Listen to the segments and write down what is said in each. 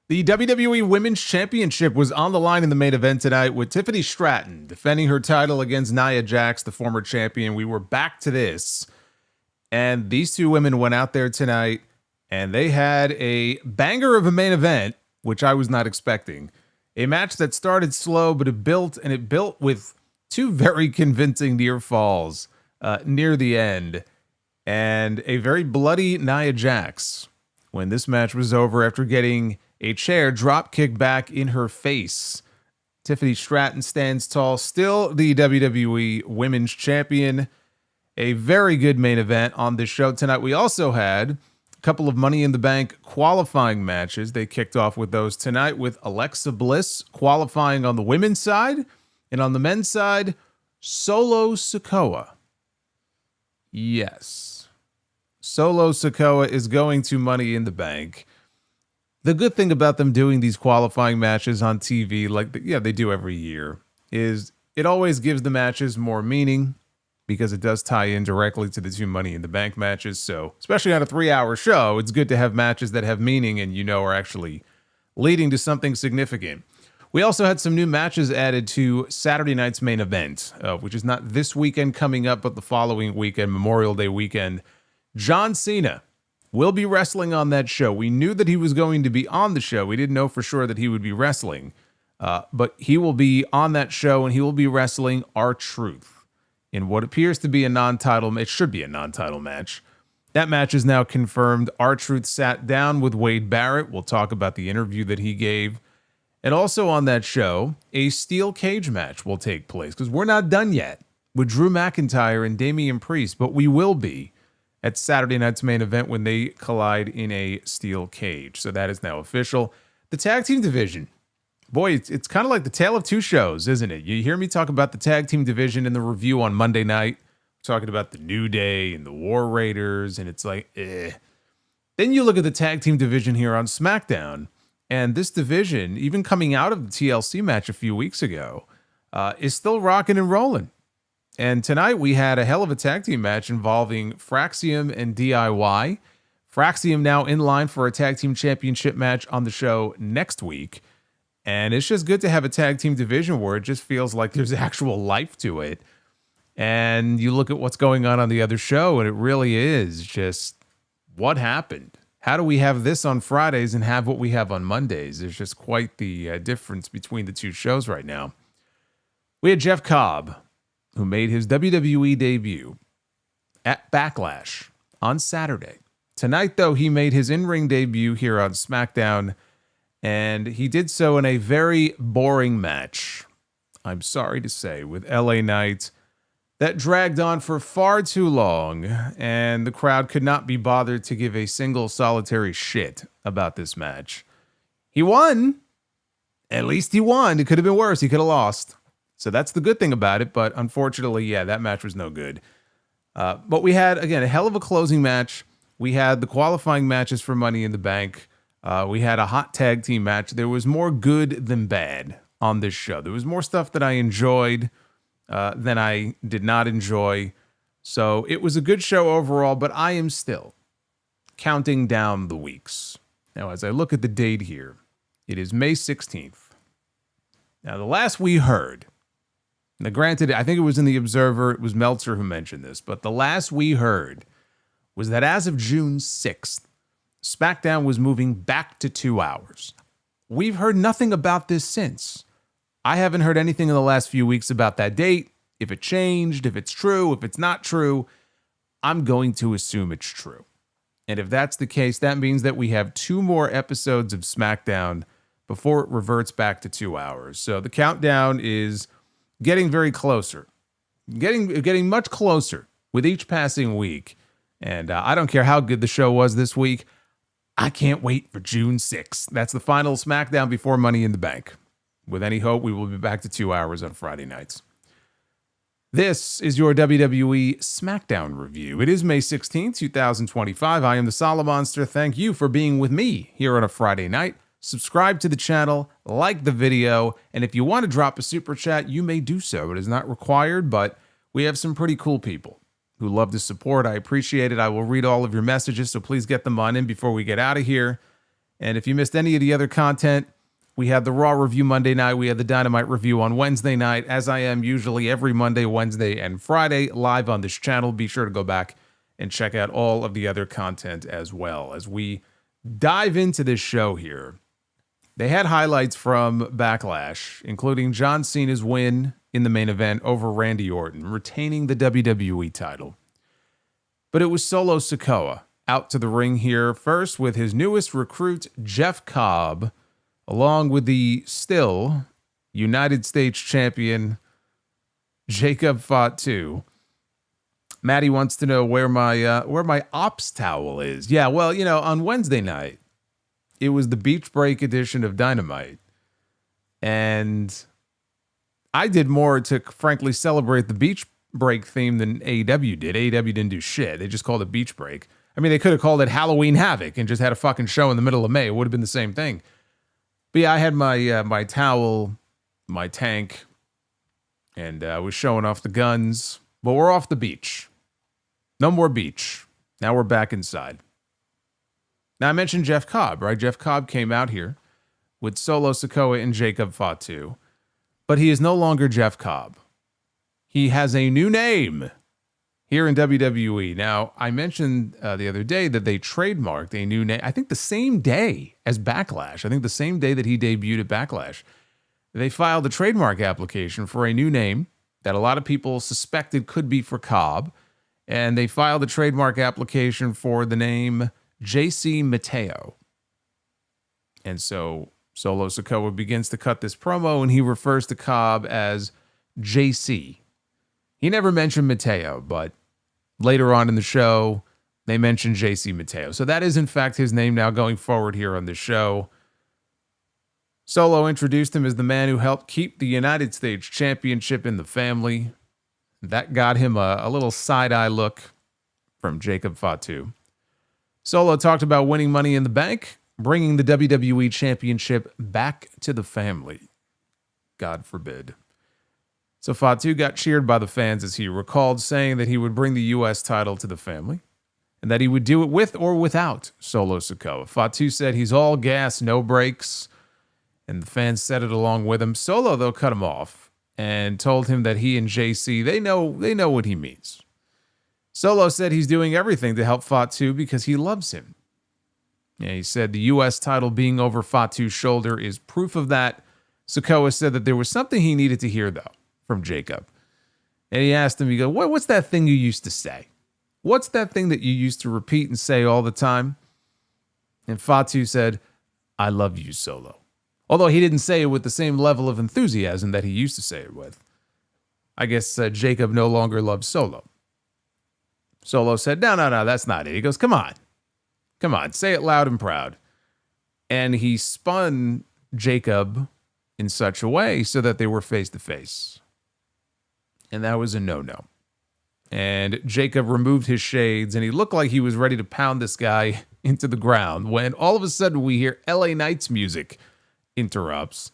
The WWE Women's Championship was on the line in the main event tonight with Tiffany Stratton defending her title against Nia Jax, the former champion. We were back to this, and these two women went out there tonight, and they had a banger of a main event, which I was not expecting. A match that started slow, but it built with two very convincing near falls near the end, and a very bloody Nia Jax when this match was over after getting a chair drop kick back in her face. Tiffany Stratton stands tall, still the WWE Women's Champion. A very good main event on this show tonight. We also had a couple of Money in the Bank qualifying matches. They kicked off with those tonight with Alexa Bliss qualifying on the women's side. And on the men's side, Solo Sikoa. Yes. Solo Sikoa is going to Money in the Bank. The good thing about them doing these qualifying matches on TV, they do every year, is it always gives the matches more meaning because it does tie in directly to the two Money in the Bank matches. So, especially on a 3-hour show, it's good to have matches that have meaning and are actually leading to something significant. We also had some new matches added to Saturday night's main event, which is not this weekend coming up, but the following weekend, Memorial Day weekend. John Cena will be wrestling on that show. We knew that he was going to be on the show. We didn't know for sure that he would be wrestling. But he will be on that show, and he will be wrestling R-Truth in what appears to be a non-title. It should be a non-title match. That match is now confirmed. R-Truth sat down with Wade Barrett. We'll talk about the interview that he gave. And also on that show, a steel cage match will take place, because we're not done yet with Drew McIntyre and Damian Priest, but we will be at Saturday night's main event when they collide in a steel cage. So that is now official. The tag team division. Boy, it's kind of like the tale of two shows, isn't it? You hear me talk about the tag team division in the review on Monday night, talking about the New Day and the War Raiders, and it's like, eh. Then you look at the tag team division here on SmackDown, and this division, even coming out of the TLC match a few weeks ago, is still rocking and rolling. And tonight we had a hell of a tag team match involving Fraxiom and DIY. Fraxiom now in line for a tag team championship match on the show next week. And it's just good to have a tag team division where it just feels like there's actual life to it. And you look at what's going on the other show, and it really is just what happened. How do we have this on Fridays and have what we have on Mondays? There's just quite the difference between the two shows right now. We had Jeff Cobb, who made his WWE debut at Backlash on Saturday. Tonight, though, he made his in-ring debut here on SmackDown, and he did so in a very boring match, I'm sorry to say, with LA Knight. That dragged on for far too long, and the crowd could not be bothered to give a single solitary shit about this match. He won. At least he won. It could have been worse. He could have lost. So that's the good thing about it, but unfortunately, yeah, that match was no good. But we had, again, a hell of a closing match. We had the qualifying matches for Money in the Bank. We had a hot tag team match. There was more good than bad on this show. There was more stuff that I enjoyed than I did not enjoy. So it was a good show overall, but I am still counting down the weeks. Now, as I look at the date here, it is May 16th. Now, the last we heard, now, granted, I think it was in the Observer, it was Meltzer who mentioned this, but the last we heard was that as of June 6th, SmackDown was moving back to 2 hours. We've heard nothing about this since. I haven't heard anything in the last few weeks about that date, if it changed, if it's true, if it's not true. I'm going to assume it's true. And if that's the case, that means that we have 2 more episodes of SmackDown before it reverts back to 2 hours. So the countdown is getting very closer, getting much closer with each passing week. And I don't care how good the show was this week. I can't wait for June 6th. That's the final SmackDown before Money in the Bank. With any hope, we will be back to 2 hours on Friday nights. This is your WWE Smackdown review. It is May 16th, 2025. I am the Solomonster. Thank you for being with me here on a Friday night. Subscribe to the channel, like the video, and if you want to drop a super chat, you may do so. It is not required, but we have some pretty cool people who love to support. I appreciate it. I will read all of your messages, so please get them on in before we get out of here. And if you missed any of the other content, we had the Raw review Monday night. We had the Dynamite review on Wednesday night, as I am usually every Monday, Wednesday, and Friday live on this channel. Be sure to go back and check out all of the other content as well as we dive into this show here. They had highlights from Backlash, including John Cena's win in the main event over Randy Orton, retaining the WWE title. But it was Solo Sikoa out to the ring here first with his newest recruit, Jeff Cobb, along with the still United States champion, Jacob Fatu. Maddie wants to know where my ops towel is. Yeah, well, you know, on Wednesday night, it was the beach break edition of Dynamite. And I did more to, frankly, celebrate the beach break theme than AEW did. AEW didn't do shit. They just called it beach break. I mean, they could have called it Halloween Havoc and just had a fucking show in the middle of May. It would have been the same thing. But yeah, I had my towel, my tank, and I was showing off the guns. But we're off the beach. No more beach. Now we're back inside. Now, I mentioned Jeff Cobb, right? Jeff Cobb came out here with Solo Sikoa and Jacob Fatu. But he is no longer Jeff Cobb. He has a new name here in WWE. Now, I mentioned the other day that they trademarked a new name, I think the same day as Backlash. I think the same day that he debuted at Backlash. They filed a trademark application for a new name that a lot of people suspected could be for Cobb. And they filed a trademark application for the name JC Mateo. And so Solo Sikoa begins to cut this promo, and he refers to Cobb as JC. He never mentioned Mateo, but later on in the show, they mentioned JC Mateo. So that is, in fact, his name now going forward here on the show. Solo introduced him as the man who helped keep the United States Championship in the family. That got him a little side-eye look from Jacob Fatu. Solo talked about winning Money in the Bank, bringing the WWE Championship back to the family. God forbid. So Fatu got cheered by the fans as he recalled, saying that he would bring the U.S. title to the family and that he would do it with or without Solo Sikoa. Fatu said he's all gas, no brakes, and the fans said it along with him. Solo, though, cut him off and told him that he and JC, they know what he means. Solo said he's doing everything to help Fatu because he loves him. Yeah, he said the U.S. title being over Fatu's shoulder is proof of that. Sikoa said that there was something he needed to hear, though, from Jacob. And he asked him, he goes, what's that thing you used to say? What's that thing that you used to repeat and say all the time? And Fatu said, I love you, Solo. Although he didn't say it with the same level of enthusiasm that he used to say it with. I guess Jacob no longer loves Solo. Solo said, no, that's not it. He goes, come on, say it loud and proud. And he spun Jacob in such a way so that they were face to face. And that was a no-no. And Jacob removed his shades and he looked like he was ready to pound this guy into the ground when all of a sudden we hear LA Knight's music interrupts.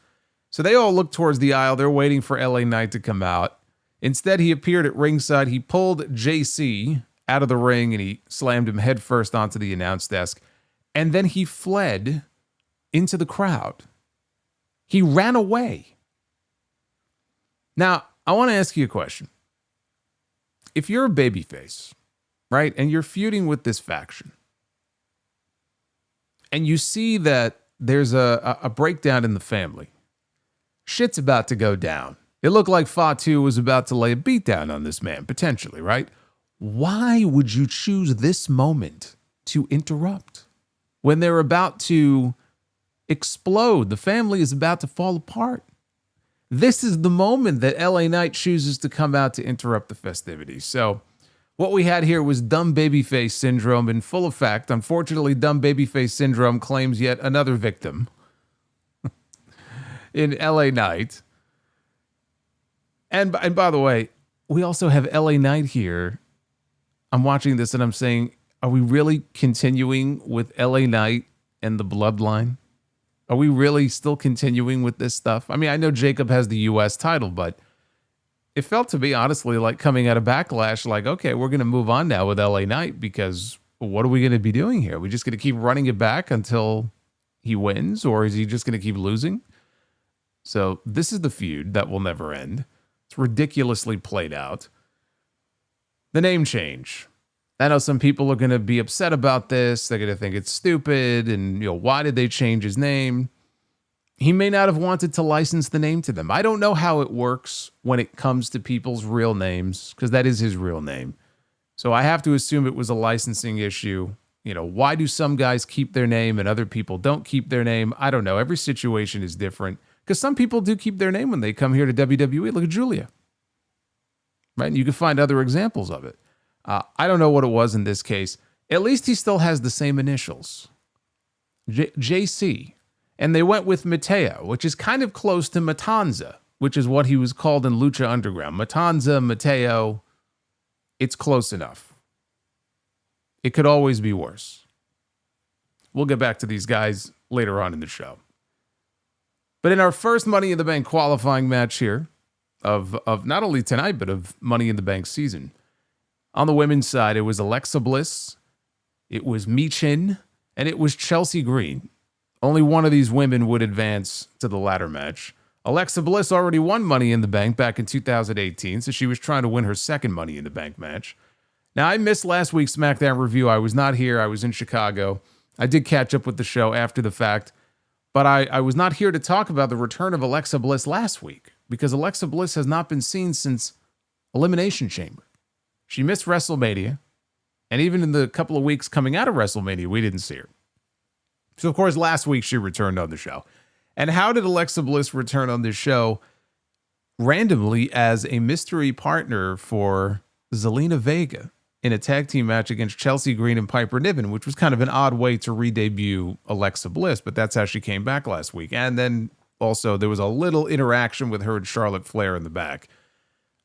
So they all look towards the aisle. They're waiting for LA Knight to come out. Instead, he appeared at ringside. He pulled JC out of the ring and he slammed him headfirst onto the announce desk. And then he fled into the crowd. He ran away. Now, I want to ask you a question. If you're a babyface, right, and you're feuding with this faction, and you see that there's a breakdown in the family, shit's about to go down. It looked like Fatu was about to lay a beatdown on this man, potentially, right? Why would you choose this moment to interrupt? When they're about to explode, the family is about to fall apart. This is the moment that LA Knight chooses to come out to interrupt the festivities. So what we had here was dumb babyface syndrome in full effect. Unfortunately, dumb babyface syndrome claims yet another victim in LA Knight. And by the way, we also have LA Knight here. I'm watching this and I'm saying, are we really continuing with LA Knight and the bloodline? Are we really still continuing with this stuff? I mean, I know Jacob has the U.S. title, but it felt to me, honestly, like coming out of Backlash, like, okay, we're going to move on now with LA Knight because what are we going to be doing here? We're just going to keep running it back until he wins, or is he just going to keep losing? So this is the feud that will never end. It's ridiculously played out. The name change. I know some people are going to be upset about this. They're going to think it's stupid. And, why did they change his name? He may not have wanted to license the name to them. I don't know how it works when it comes to people's real names, because that is his real name. So I have to assume it was a licensing issue. Why do some guys keep their name and other people don't keep their name? I don't know. Every situation is different, because some people do keep their name when they come here to WWE. Look at Julia. Right? And you can find other examples of it. I don't know what it was in this case. At least he still has the same initials. JC. And they went with Mateo, which is kind of close to Matanza, which is what he was called in Lucha Underground. Matanza, Mateo, it's close enough. It could always be worse. We'll get back to these guys later on in the show. But in our first Money in the Bank qualifying match here, of not only tonight, but of Money in the Bank season, on the women's side, it was Alexa Bliss, it was Michin, and it was Chelsea Green. Only one of these women would advance to the ladder match. Alexa Bliss already won Money in the Bank back in 2018, so she was trying to win her second Money in the Bank match. Now, I missed last week's SmackDown review. I was not here. I was in Chicago. I did catch up with the show after the fact, but I was not here to talk about the return of Alexa Bliss last week, because Alexa Bliss has not been seen since Elimination Chamber. She missed WrestleMania, and even in the couple of weeks coming out of WrestleMania, we didn't see her. So, of course, last week she returned on the show. And how did Alexa Bliss return on this show? Randomly as a mystery partner for Zelina Vega in a tag team match against Chelsea Green and Piper Niven, which was kind of an odd way to re-debut Alexa Bliss, but that's how she came back last week. And then also there was a little interaction with her and Charlotte Flair in the back.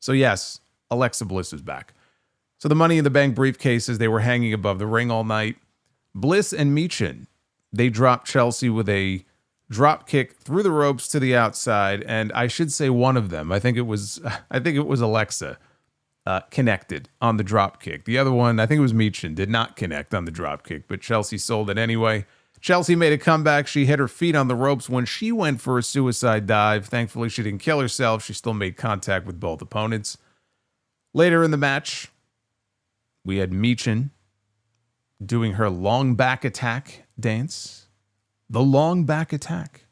So, yes, Alexa Bliss is back. So the Money in the Bank briefcases, they were hanging above the ring all night. Bliss and Michin, they dropped Chelsea with a drop kick through the ropes to the outside, and I should say one of them, I think it was Alexa, connected on the drop kick. The other one, I think it was Michin, did not connect on the drop kick, but Chelsea sold it anyway. Chelsea made a comeback. She hit her feet on the ropes when she went for a suicide dive. Thankfully, she didn't kill herself. She still made contact with both opponents. Later in the match, we had Michin doing her long back attack dance. The long back attack.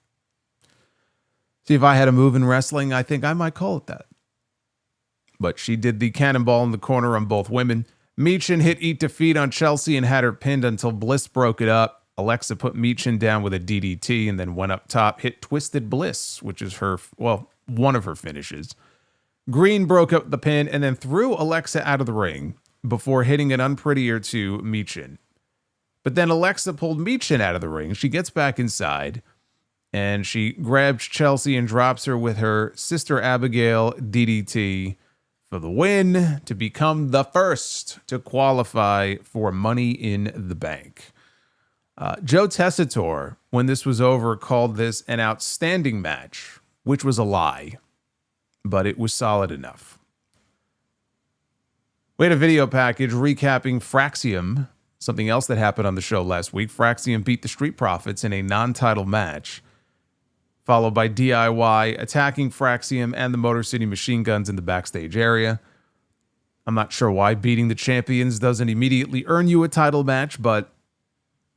See, if I had a move in wrestling, I think I might call it that. But she did the cannonball in the corner on both women. Michin hit Eat Defeat on Chelsea and had her pinned until Bliss broke it up. Alexa put Michin down with a DDT and then went up top, hit Twisted Bliss, which is one of her finishes. Green broke up the pin and then threw Alexa out of the ring before hitting an unprettier to Michin. But then Alexa pulled Michin out of the ring. She gets back inside, and she grabs Chelsea and drops her with her Sister Abigail DDT for the win to become the first to qualify for Money in the Bank. Joe Tessitore, when this was over, called this an outstanding match, which was a lie, but it was solid enough. We had a video package recapping Fraxiom, something else that happened on the show last week. Fraxiom beat the Street Profits in a non-title match, followed by DIY attacking Fraxiom and the Motor City Machine Guns in the backstage area. I'm not sure why beating the champions doesn't immediately earn you a title match, but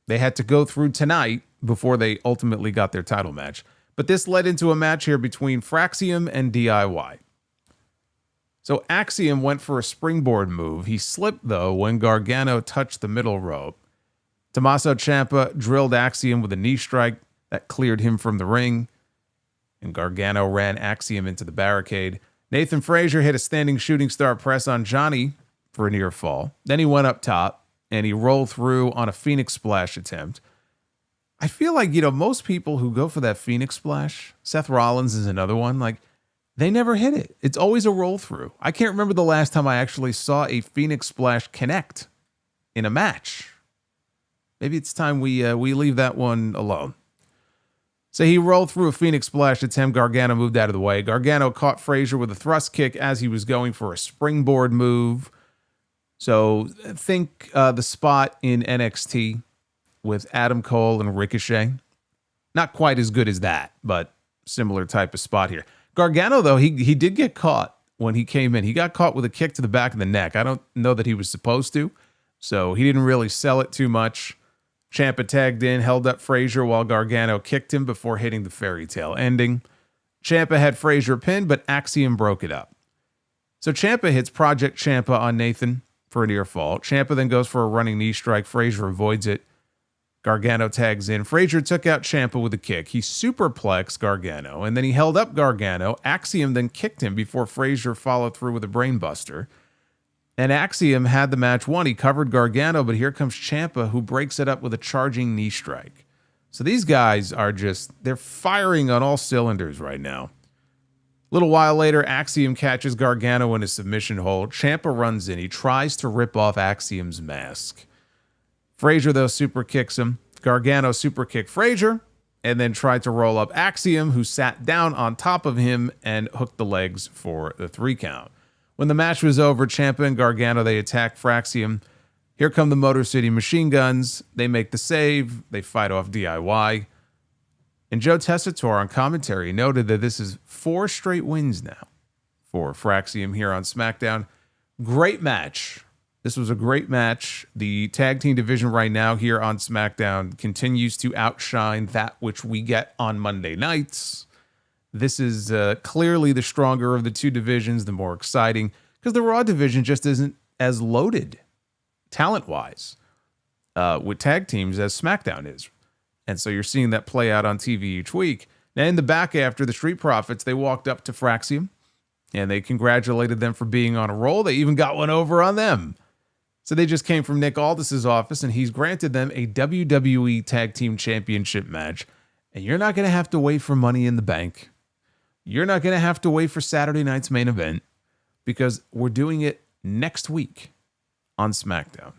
they had to go through tonight before they ultimately got their title match. But this led into a match here between Fraxiom and DIY. So Axiom went for a springboard move. He slipped, though, when Gargano touched the middle rope. Tommaso Ciampa drilled Axiom with a knee strike that cleared him from the ring, and Gargano ran Axiom into the barricade. Nathan Frazier hit a standing shooting star press on Johnny for a near fall. Then he went up top, and he rolled through on a Fenix splash attempt. I feel like, most people who go for that Fenix splash, Seth Rollins is another one, they never hit it. It's always a roll through. I can't remember the last time I actually saw a Fenix splash connect in a match. Maybe it's time we leave that one alone. So he rolled through a Fenix splash attempt. Gargano moved out of the way. Gargano caught Frazier with a thrust kick as he was going for a springboard move. So think the spot in NXT with Adam Cole and Ricochet, Not quite as good as that, but similar type of spot here. Gargano, though, he did get caught when he came in. He got caught with a kick to the back of the neck. I don't know that he was supposed to, so he didn't really sell it too much. Ciampa tagged in, held up Frazier while Gargano kicked him before hitting the fairy tale ending. Ciampa had Frazier pinned, but Axiom broke it up. So Ciampa hits Project Ciampa on Nathan for a near fall. Ciampa then goes for a running knee strike. Frazier avoids it. Gargano tags in. Frazier took out Ciampa with a kick. He superplexed Gargano, and then he held up Gargano. Axiom then kicked him before Frazier followed through with a brainbuster. And Axiom had the match won. He covered Gargano, but here comes Ciampa, who breaks it up with a charging knee strike. So these guys are they're firing on all cylinders right now. A little while later, Axiom catches Gargano in a submission hold. Ciampa runs in. He tries to rip off Axiom's mask. Frazier, though, super kicks him. Gargano super kicked Frazier and then tried to roll up Axiom, who sat down on top of him and hooked the legs for the 3 count. When the match was over, Ciampa and Gargano, they attack Fraxiom. Here come the Motor City Machine Guns. They make the save. They fight off DIY. And Joe Tessitore on commentary noted that this is 4 straight wins now for Fraxiom here on SmackDown. Great match. This was a great match. The tag team division right now here on SmackDown continues to outshine that which we get on Monday nights. This is clearly the stronger of the 2 divisions, the more exciting, because the Raw division just isn't as loaded talent-wise with tag teams as SmackDown is. And so you're seeing that play out on TV each week. Now, in the back after the Street Profits, they walked up to Fraxiom, and they congratulated them for being on a roll. They even got one over on them. So they just came from Nick Aldis's office, and he's granted them a WWE Tag Team Championship match. And you're not going to have to wait for Money in the Bank. You're not going to have to wait for Saturday night's main event, because we're doing it next week on SmackDown.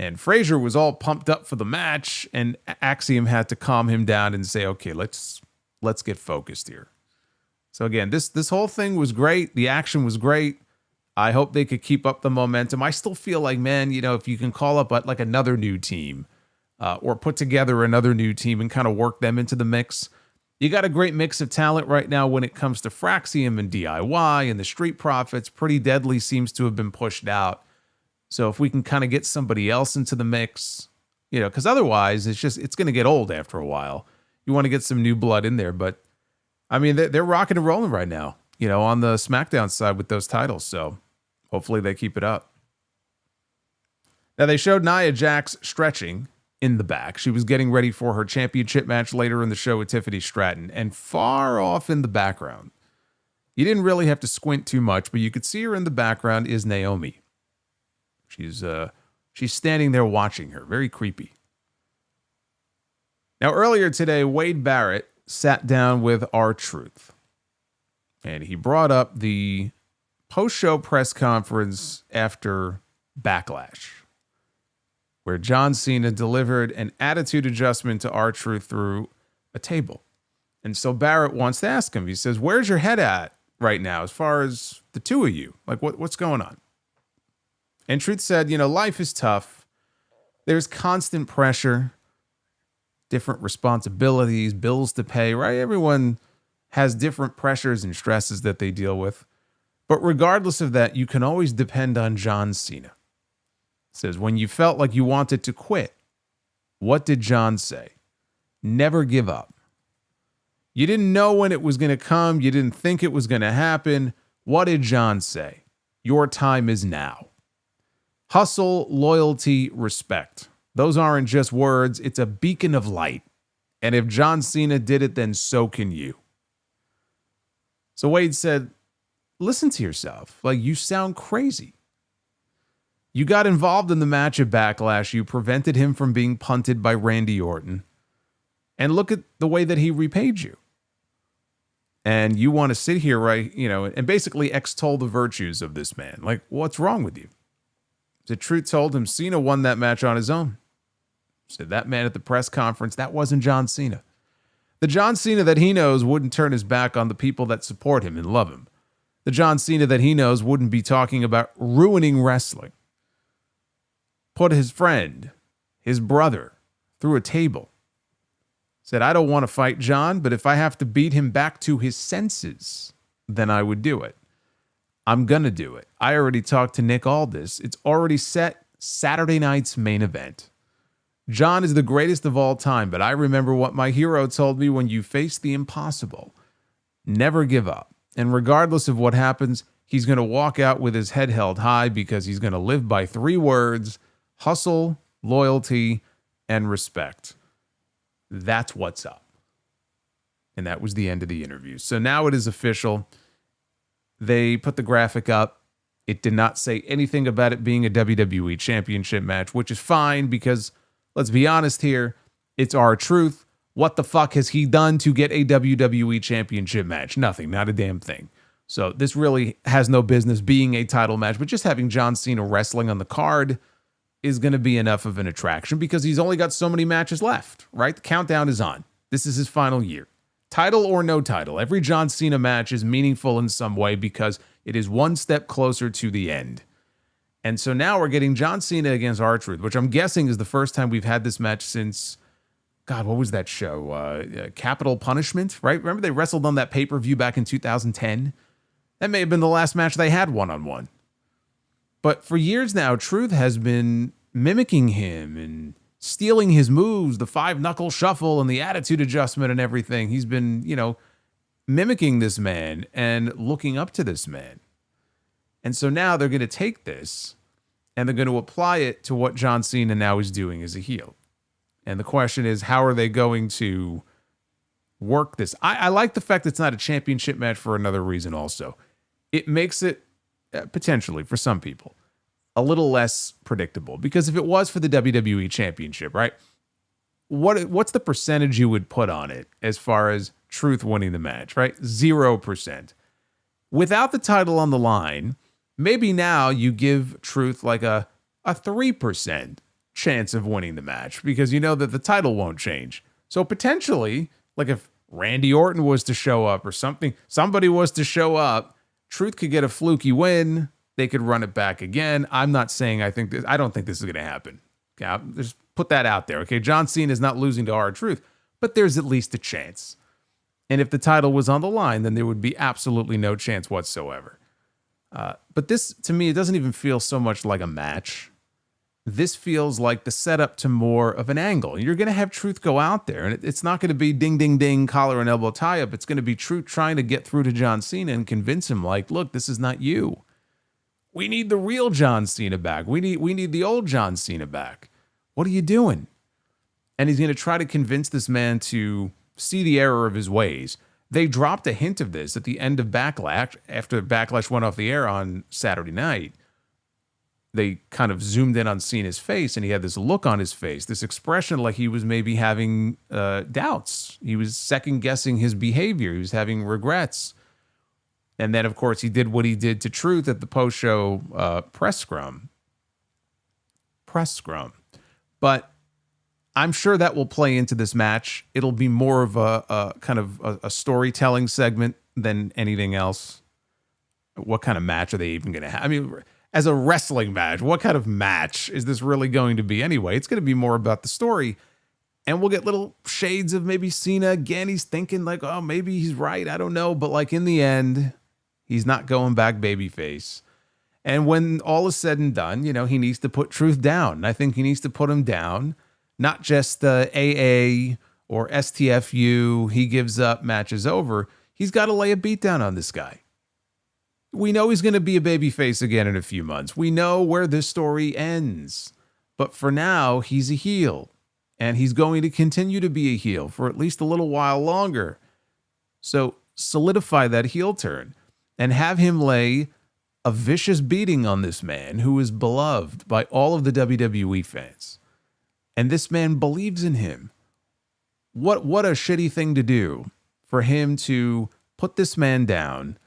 And Frazier was all pumped up for the match, and Axiom had to calm him down and say, okay, let's get focused here. So again, this whole thing was great. The action was great. I hope they could keep up the momentum. I still feel like, man, if you can call up like another new team or put together another new team and kind of work them into the mix. You got a great mix of talent right now when it comes to Fraxiom and DIY and the Street Profits. Pretty Deadly seems to have been pushed out. So if we can kind of get somebody else into the mix, because otherwise it's going to get old after a while. You want to get some new blood in there. But, I mean, they're rocking and rolling right now, on the SmackDown side with those titles. So hopefully they keep it up. Now, they showed Nia Jax stretching in the back. She was getting ready for her championship match later in the show with Tiffany Stratton. And far off in the background, you didn't really have to squint too much, but you could see her in the background is Naomi. She's standing there watching her. Very creepy. Now, earlier today, Wade Barrett sat down with R-Truth. And he brought up the post-show press conference after Backlash, where John Cena delivered an attitude adjustment to R-Truth through a table. And so Barrett wants to ask him, he says, where's your head at right now as far as the 2 of you? Like, what's going on? And Truth said, life is tough. There's constant pressure, different responsibilities, bills to pay, right? Everyone has different pressures and stresses that they deal with. But regardless of that, you can always depend on John Cena. It says, when you felt like you wanted to quit, what did John say? Never give up. You didn't know when it was going to come. You didn't think it was going to happen. What did John say? Your time is now. Hustle, loyalty, respect. Those aren't just words. It's a beacon of light. And if John Cena did it, then so can you. So Wade said, listen to yourself. Like, you sound crazy. You got involved in the match at Backlash. You prevented him from being punted by Randy Orton. And look at the way that he repaid you. And you want to sit here, right, and basically extol the virtues of this man. Like, what's wrong with you? The Truth told him Cena won that match on his own. Said that man at the press conference, that wasn't John Cena. The John Cena that he knows wouldn't turn his back on the people that support him and love him. The John Cena that he knows wouldn't be talking about ruining wrestling. Put his friend, his brother, through a table. Said, I don't want to fight John, but if I have to beat him back to his senses, then I would do it. I'm going to do it. I already talked to Nick Aldis. It's already set. Saturday night's main event. John is the greatest of all time, but I remember what my hero told me: when you face the impossible, never give up. And regardless of what happens, he's going to walk out with his head held high because he's going to live by 3 words: hustle, loyalty, and respect. That's what's up. And that was the end of the interview. So now it is official. They put the graphic up. It did not say anything about it being a WWE Championship match, which is fine because, let's be honest here, it's R-Truth. What the fuck has he done to get a WWE Championship match? Nothing, not a damn thing. So this really has no business being a title match, but just having John Cena wrestling on the card is going to be enough of an attraction because he's only got so many matches left, right? The countdown is on. This is his final year. Title or no title, every John Cena match is meaningful in some way because it is one step closer to the end. And so now we're getting John Cena against R-Truth, which I'm guessing is the first time we've had this match since, God, what was that show? Capital Punishment, right? Remember they wrestled on that pay-per-view back in 2010? That may have been the last match they had one-on-one. But for years now, Truth has been mimicking him and stealing his moves, the 5-knuckle shuffle and the attitude adjustment and everything. He's been, mimicking this man and looking up to this man. And so now they're going to take this and they're going to apply it to what John Cena now is doing as a heel. And the question is, how are they going to work this? I like the fact it's not a championship match for another reason also. It makes it, potentially, for some people, a little less predictable. Because if it was for the WWE Championship, right? What's the percentage you would put on it as far as Truth winning the match, right? 0%. Without the title on the line, maybe now you give Truth like a 3% chance of winning the match because you know that the title won't change. So potentially, like if Randy Orton was to show up or somebody was to show up, Truth could get a fluky win. They could run it back again. I'm not saying I don't think this is going to happen. Okay, just put that out there. Okay, John Cena is not losing to R-Truth, but there's at least a chance. And if the title was on the line, then there would be absolutely no chance whatsoever. But this, to me, it doesn't even feel so much like a match. This feels like the setup to more of an angle. You're going to have Truth go out there, and it's not going to be ding, ding, ding, collar and elbow tie-up. It's going to be Truth trying to get through to John Cena and convince him, like, look, this is not you. We need the real John Cena back. We need the old John Cena back. What are you doing? And he's going to try to convince this man to see the error of his ways. They dropped a hint of this at the end of Backlash, after Backlash went off the air on Saturday night. They kind of zoomed in on Cena's face, and he had this look on his face, this expression like he was maybe having doubts. He was second-guessing his behavior. He was having regrets. And then, of course, he did what he did to Truth at the post-show press scrum. But I'm sure that will play into this match. It'll be more of a kind of a storytelling segment than anything else. What kind of match are they even going to have? I mean, as a wrestling match, what kind of match is this really going to be anyway? It's going to be more about the story. And we'll get little shades of maybe Cena again. He's thinking like, oh, maybe he's right. I don't know. But like in the end, he's not going back babyface. And when all is said and done, he needs to put Truth down. And I think he needs to put him down. Not just AA or STFU, he gives up, match is over. He's got to lay a beat down on this guy. We know he's going to be a babyface again in a few months. We know where this story ends. But for now, he's a heel. And he's going to continue to be a heel for at least a little while longer. So solidify that heel turn and have him lay a vicious beating on this man who is beloved by all of the WWE fans. And this man believes in him. What a shitty thing to do for him to put this man down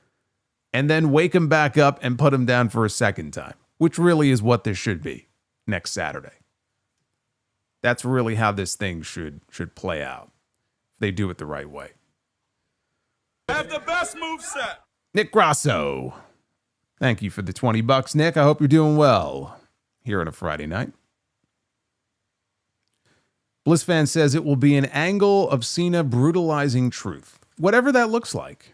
and then wake him back up and put him down for a second time, which really is what this should be next Saturday. That's really how this thing should play out. If they do it the right way. Have the best moveset. Nick Grasso. Thank you for the $20, Nick. I hope you're doing well here on a Friday night. Bliss fan says it will be an angle of Cena brutalizing Truth. Whatever that looks like.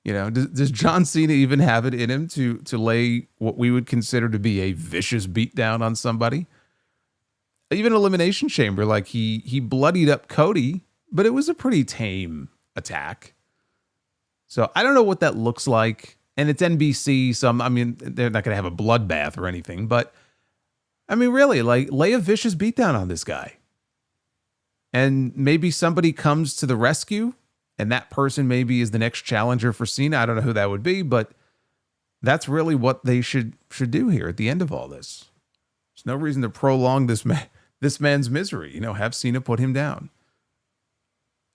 You know, does John Cena even have it in him to lay what we would consider to be a vicious beatdown on somebody? Even Elimination Chamber, like he bloodied up Cody, but it was a pretty tame attack. So I don't know what that looks like. And it's NBC, so I mean, they're not going to have a bloodbath or anything. But, I mean, really, like, lay a vicious beatdown on this guy. And maybe somebody comes to the rescue, and that person maybe is the next challenger for Cena. I don't know who that would be, but that's really what they should do here at the end of all this. There's no reason to prolong this man's misery. You know, have Cena put him down.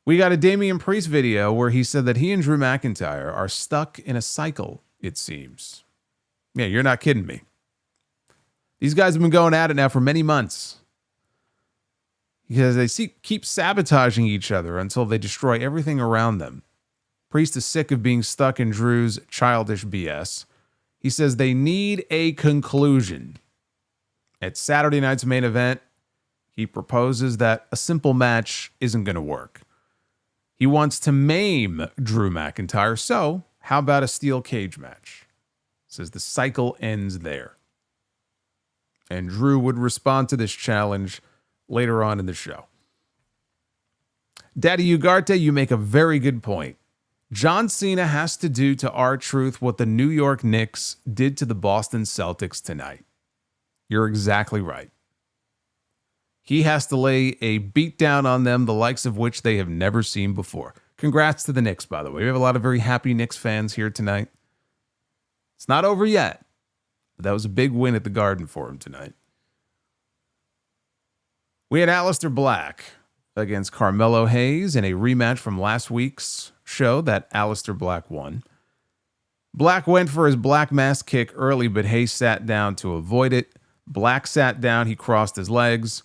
We got a Damian Priest video where he said that he and Drew McIntyre are stuck in a cycle, it seems. Yeah, you're not kidding me. These guys have been going at it now for many months. Because they keep sabotaging each other until they destroy everything around them. Priest is sick of being stuck in Drew's childish BS. He says they need a conclusion. At Saturday night's main event, he proposes that a simple match isn't going to work. He wants to maim Drew McIntyre, so how about a steel cage match? Says the cycle ends there. And Drew would respond to this challenge later on in the show. Daddy Ugarte, you make a very good point. John Cena has to do to R-Truth what the New York Knicks did to the Boston Celtics tonight. You're exactly right. He has to lay a beatdown on them, the likes of which they have never seen before. Congrats to the Knicks, by the way. We have a lot of very happy Knicks fans here tonight. It's not over yet, but that was a big win at the Garden for him tonight. We had Aleister Black against Carmelo Hayes in a rematch from last week's show that Aleister Black won. Black went for his black mass kick early, but Hayes sat down to avoid it. Black sat down. He crossed his legs.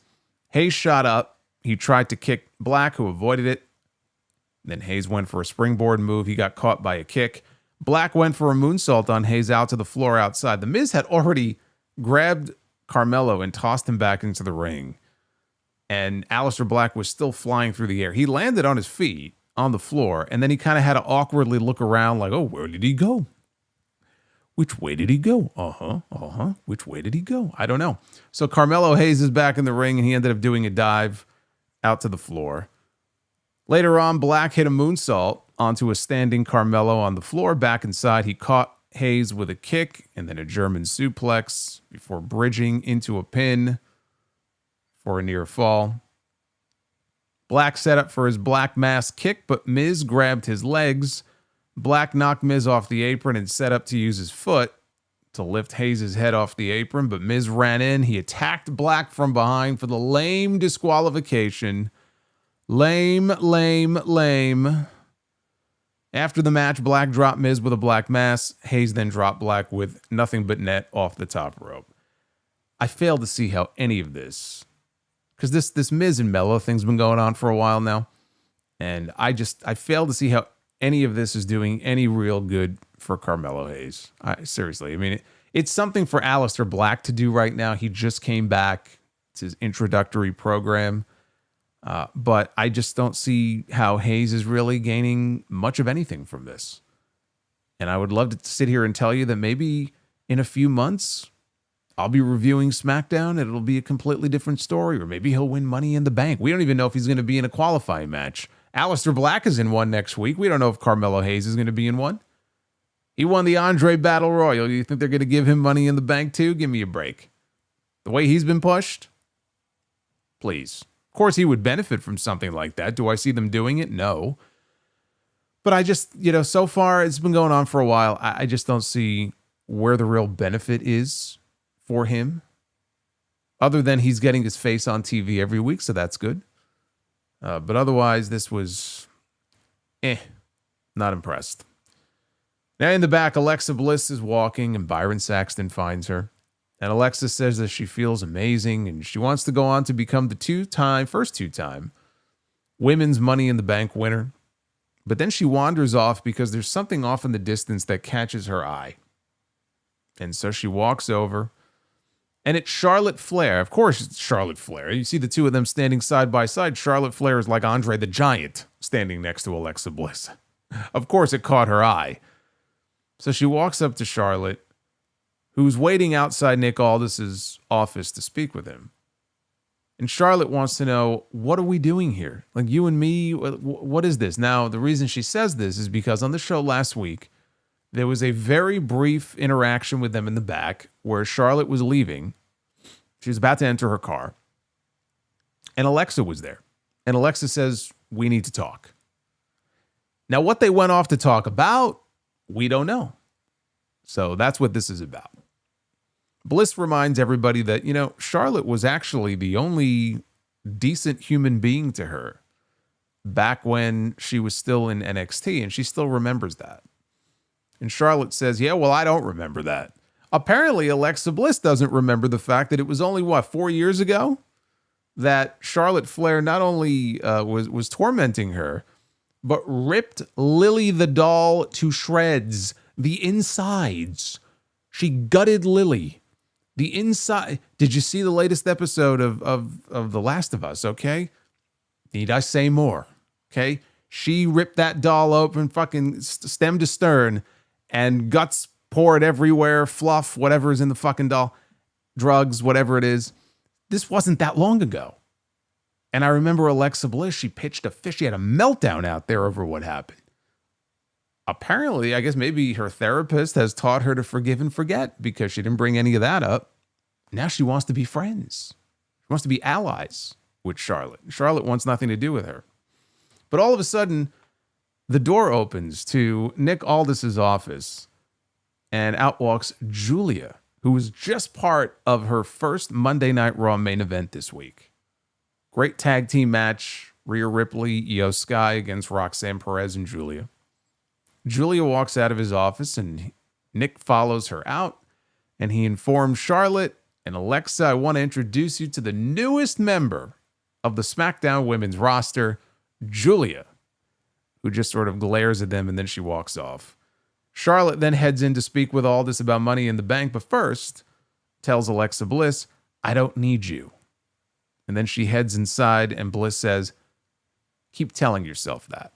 Hayes shot up. He tried to kick Black, who avoided it. Then Hayes went for a springboard move. He got caught by a kick. Black went for a moonsault on Hayes out to the floor outside. The Miz had already grabbed Carmelo and tossed him back into the ring. And Aleister Black was still flying through the air. He landed on his feet on the floor, and then he kind of had to awkwardly look around like, oh, where did he go? Which way did he go? Which way did he go? I don't know. So Carmelo Hayes is back in the ring, and he ended up doing a dive out to the floor. Later on, Black hit a moonsault onto a standing Carmelo on the floor. Back inside, he caught Hayes with a kick and then a German suplex before bridging into a pin for a near fall. Black set up for his black mass kick, but Miz grabbed his legs. Black knocked Miz off the apron and set up to use his foot to lift Hayes' head off the apron, but Miz ran in. He attacked Black from behind for the lame disqualification. Lame. After the match, Black dropped Miz with a black mass. Hayes then dropped Black with nothing but net off the top rope. I fail to see how any of this, because this Miz and Mello thing's been going on for a while now, and I fail to see how any of this is doing any real good for Carmelo Hayes. Seriously, I mean, it's something for Aleister Black to do right now. He just came back. It's his introductory program. But I just don't see how Hayes is really gaining much of anything from this. And I would love to sit here and tell you that maybe in a few months, I'll be reviewing SmackDown and it'll be a completely different story, or maybe he'll win Money in the Bank. We don't even know if he's going to be in a qualifying match. Aleister Black is in one next week. We don't know if Carmelo Hayes is going to be in one. He won the Andre Battle Royal. You think they're going to give him Money in the Bank too? Give me a break. The way he's been pushed, please. Of course, he would benefit from something like that. Do I see them doing it? No. But I just, so far it's been going on for a while. I just don't see where the real benefit is for him, other than he's getting his face on TV every week, so that's good. But otherwise, this was, not impressed. Now in the back, Alexa Bliss is walking, and Byron Saxton finds her. And Alexa says that she feels amazing, and she wants to go on to become the first two-time women's Money in the Bank winner. But then she wanders off because there's something off in the distance that catches her eye. And so she walks over, And it's Charlotte Flair. Of course, it's Charlotte Flair. You see the two of them standing side by side. Charlotte Flair is like Andre the Giant standing next to Alexa Bliss. Of course, it caught her eye. So she walks up to Charlotte, who's waiting outside Nick Aldis's office to speak with him. And Charlotte wants to know, what are we doing here? Like, you and me, what is this? Now, the reason she says this is because on the show last week, there was a very brief interaction with them in the back where Charlotte was leaving. She was about to enter her car. And Alexa was there. And Alexa says, we need to talk. Now, what they went off to talk about, we don't know. So that's what this is about. Bliss reminds everybody that, you know, Charlotte was actually the only decent human being to her back when she was still in NXT, and she still remembers that. And Charlotte says, yeah, well, I don't remember that. Apparently, Alexa Bliss doesn't remember the fact that it was only, 4 years ago that Charlotte Flair not only was tormenting her, but ripped Lily the doll to shreds, the insides. She gutted Lily. The inside. Did you see the latest episode of The Last of Us? Okay. Need I say more? Okay. She ripped that doll open, fucking stem to stern, and guts poured everywhere, fluff, whatever is in the fucking doll, drugs, whatever it is. This wasn't that long ago. And I remember Alexa Bliss, she pitched a fit. She had a meltdown out there over what happened. Apparently, I guess maybe her therapist has taught her to forgive and forget because she didn't bring any of that up. Now she wants to be friends. She wants to be allies with Charlotte. Charlotte wants nothing to do with her. But all of a sudden, the door opens to Nick Aldis's office, and out walks Julia, who was just part of her first Monday Night Raw main event this week. Great tag team match, Rhea Ripley, Io Sky against Roxanne Perez and Julia. Julia walks out of his office, and Nick follows her out, and he informs Charlotte and Alexa, I want to introduce you to the newest member of the SmackDown women's roster, Julia, who just sort of glares at them, and then she walks off. Charlotte then heads in to speak with Aldis about Money in the Bank, but first tells Alexa Bliss, I don't need you. And then she heads inside, and Bliss says, keep telling yourself that.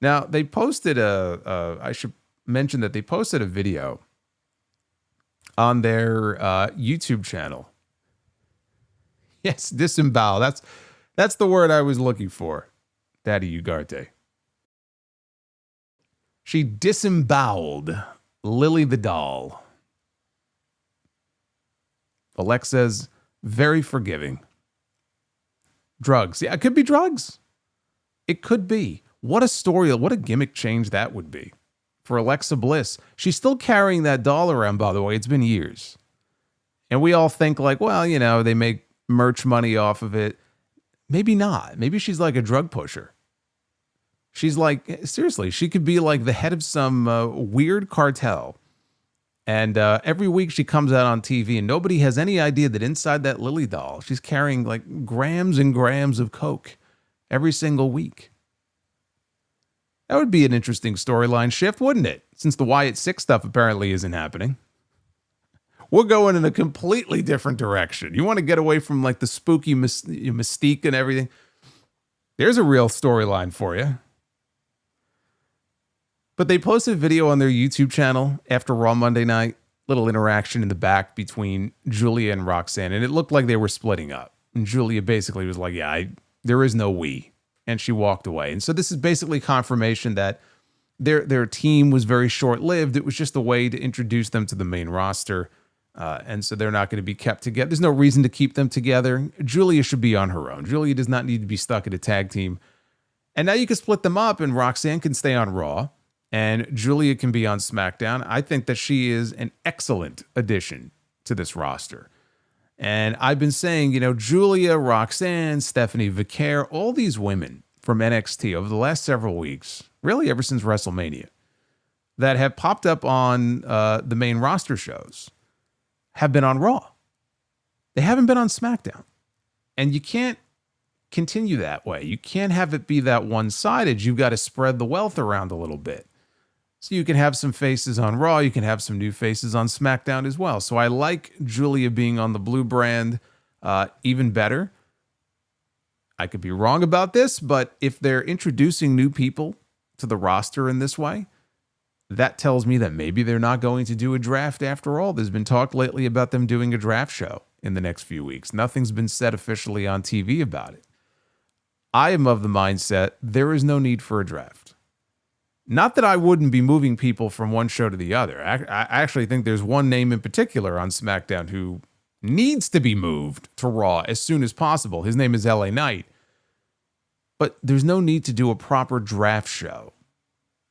Now, they posted I should mention that they posted a video on their YouTube channel. Yes, disembowel. That's the word I was looking for, Daddy Ugarte. She disemboweled Lily the doll. Alexa's very forgiving. Drugs. Yeah, it could be drugs. It could be. What a story, what a gimmick change that would be for Alexa Bliss. She's still carrying that doll around, by the way. It's been years. And we all think like, well, you know, they make merch money off of it. Maybe not. Maybe she's like a drug pusher. She's like, seriously, she could be like the head of some weird cartel. And every week she comes out on TV and nobody has any idea that inside that Lily doll, she's carrying like grams and grams of coke every single week. That would be an interesting storyline shift, wouldn't it? Since the Wyatt Six stuff apparently isn't happening. We're going in a completely different direction. You want to get away from like the spooky mystique and everything? There's a real storyline for you. But they posted a video on their YouTube channel after Raw Monday night. Little interaction in the back between Julia and Roxanne. And it looked like they were splitting up. And Julia basically was like, yeah, there is no we. And she walked away. And so this is basically confirmation that their team was very short-lived. It was just a way to introduce them to the main roster. And so they're not going to be kept together. There's no reason to keep them together. Julia should be on her own. Julia does not need to be stuck in a tag team. And now you can split them up and Roxanne can stay on Raw and Julia can be on SmackDown. I think that she is an excellent addition to this roster. And I've been saying, you know, Julia, Roxanne, Stephanie Vicaire, all these women from NXT over the last several weeks, really ever since WrestleMania, that have popped up on the main roster shows have been on Raw. They haven't been on SmackDown. And you can't continue that way. You can't have it be that one-sided. You've got to spread the wealth around a little bit. So you can have some faces on Raw. You can have some new faces on SmackDown as well. So I like Julia being on the blue brand even better. I could be wrong about this, but if they're introducing new people to the roster in this way, that tells me that maybe they're not going to do a draft after all. There's been talk lately about them doing a draft show in the next few weeks. Nothing's been said officially on TV about it. I am of the mindset there is no need for a draft. Not that I wouldn't be moving people from one show to the other. I actually think there's one name in particular on SmackDown who needs to be moved to Raw as soon as possible. His name is LA Knight. But there's no need to do a proper draft show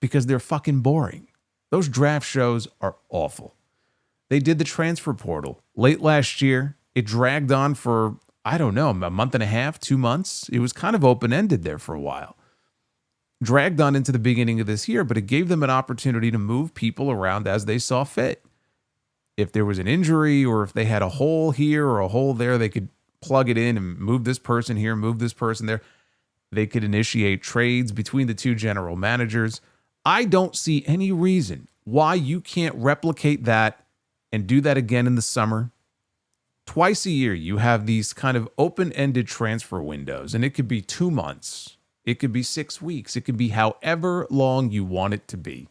because they're fucking boring. Those draft shows are awful. They did the transfer portal late last year. It dragged on for, I don't know, a month and a half, 2 months. It was kind of open-ended there for a while. Dragged on into the beginning of this year, but it gave them an opportunity to move people around as they saw fit. If there was an injury or if they had a hole here or a hole there, they could plug it in and move this person here, move this person there. They could initiate trades between the two general managers. I don't see any reason why you can't replicate that and do that again in the summer. Twice a year, you have these kind of open-ended transfer windows, and it could be 2 months. It could be 6 weeks. It could be however long you want it to be,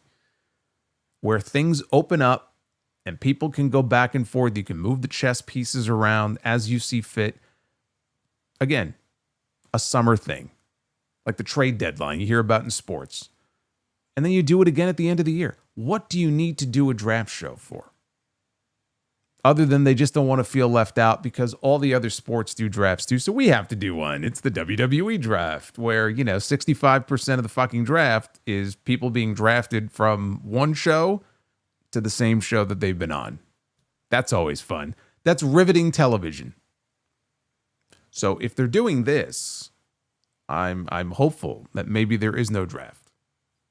where things open up and people can go back and forth. You can move the chess pieces around as you see fit. Again, a summer thing, like the trade deadline you hear about in sports. And then you do it again at the end of the year. What do you need to do a draft show for? Other than they just don't want to feel left out because all the other sports do drafts too. So we have to do one. It's the WWE draft where, 65% of the fucking draft is people being drafted from one show to the same show that they've been on. That's always fun. That's riveting television. So if they're doing this, I'm hopeful that maybe there is no draft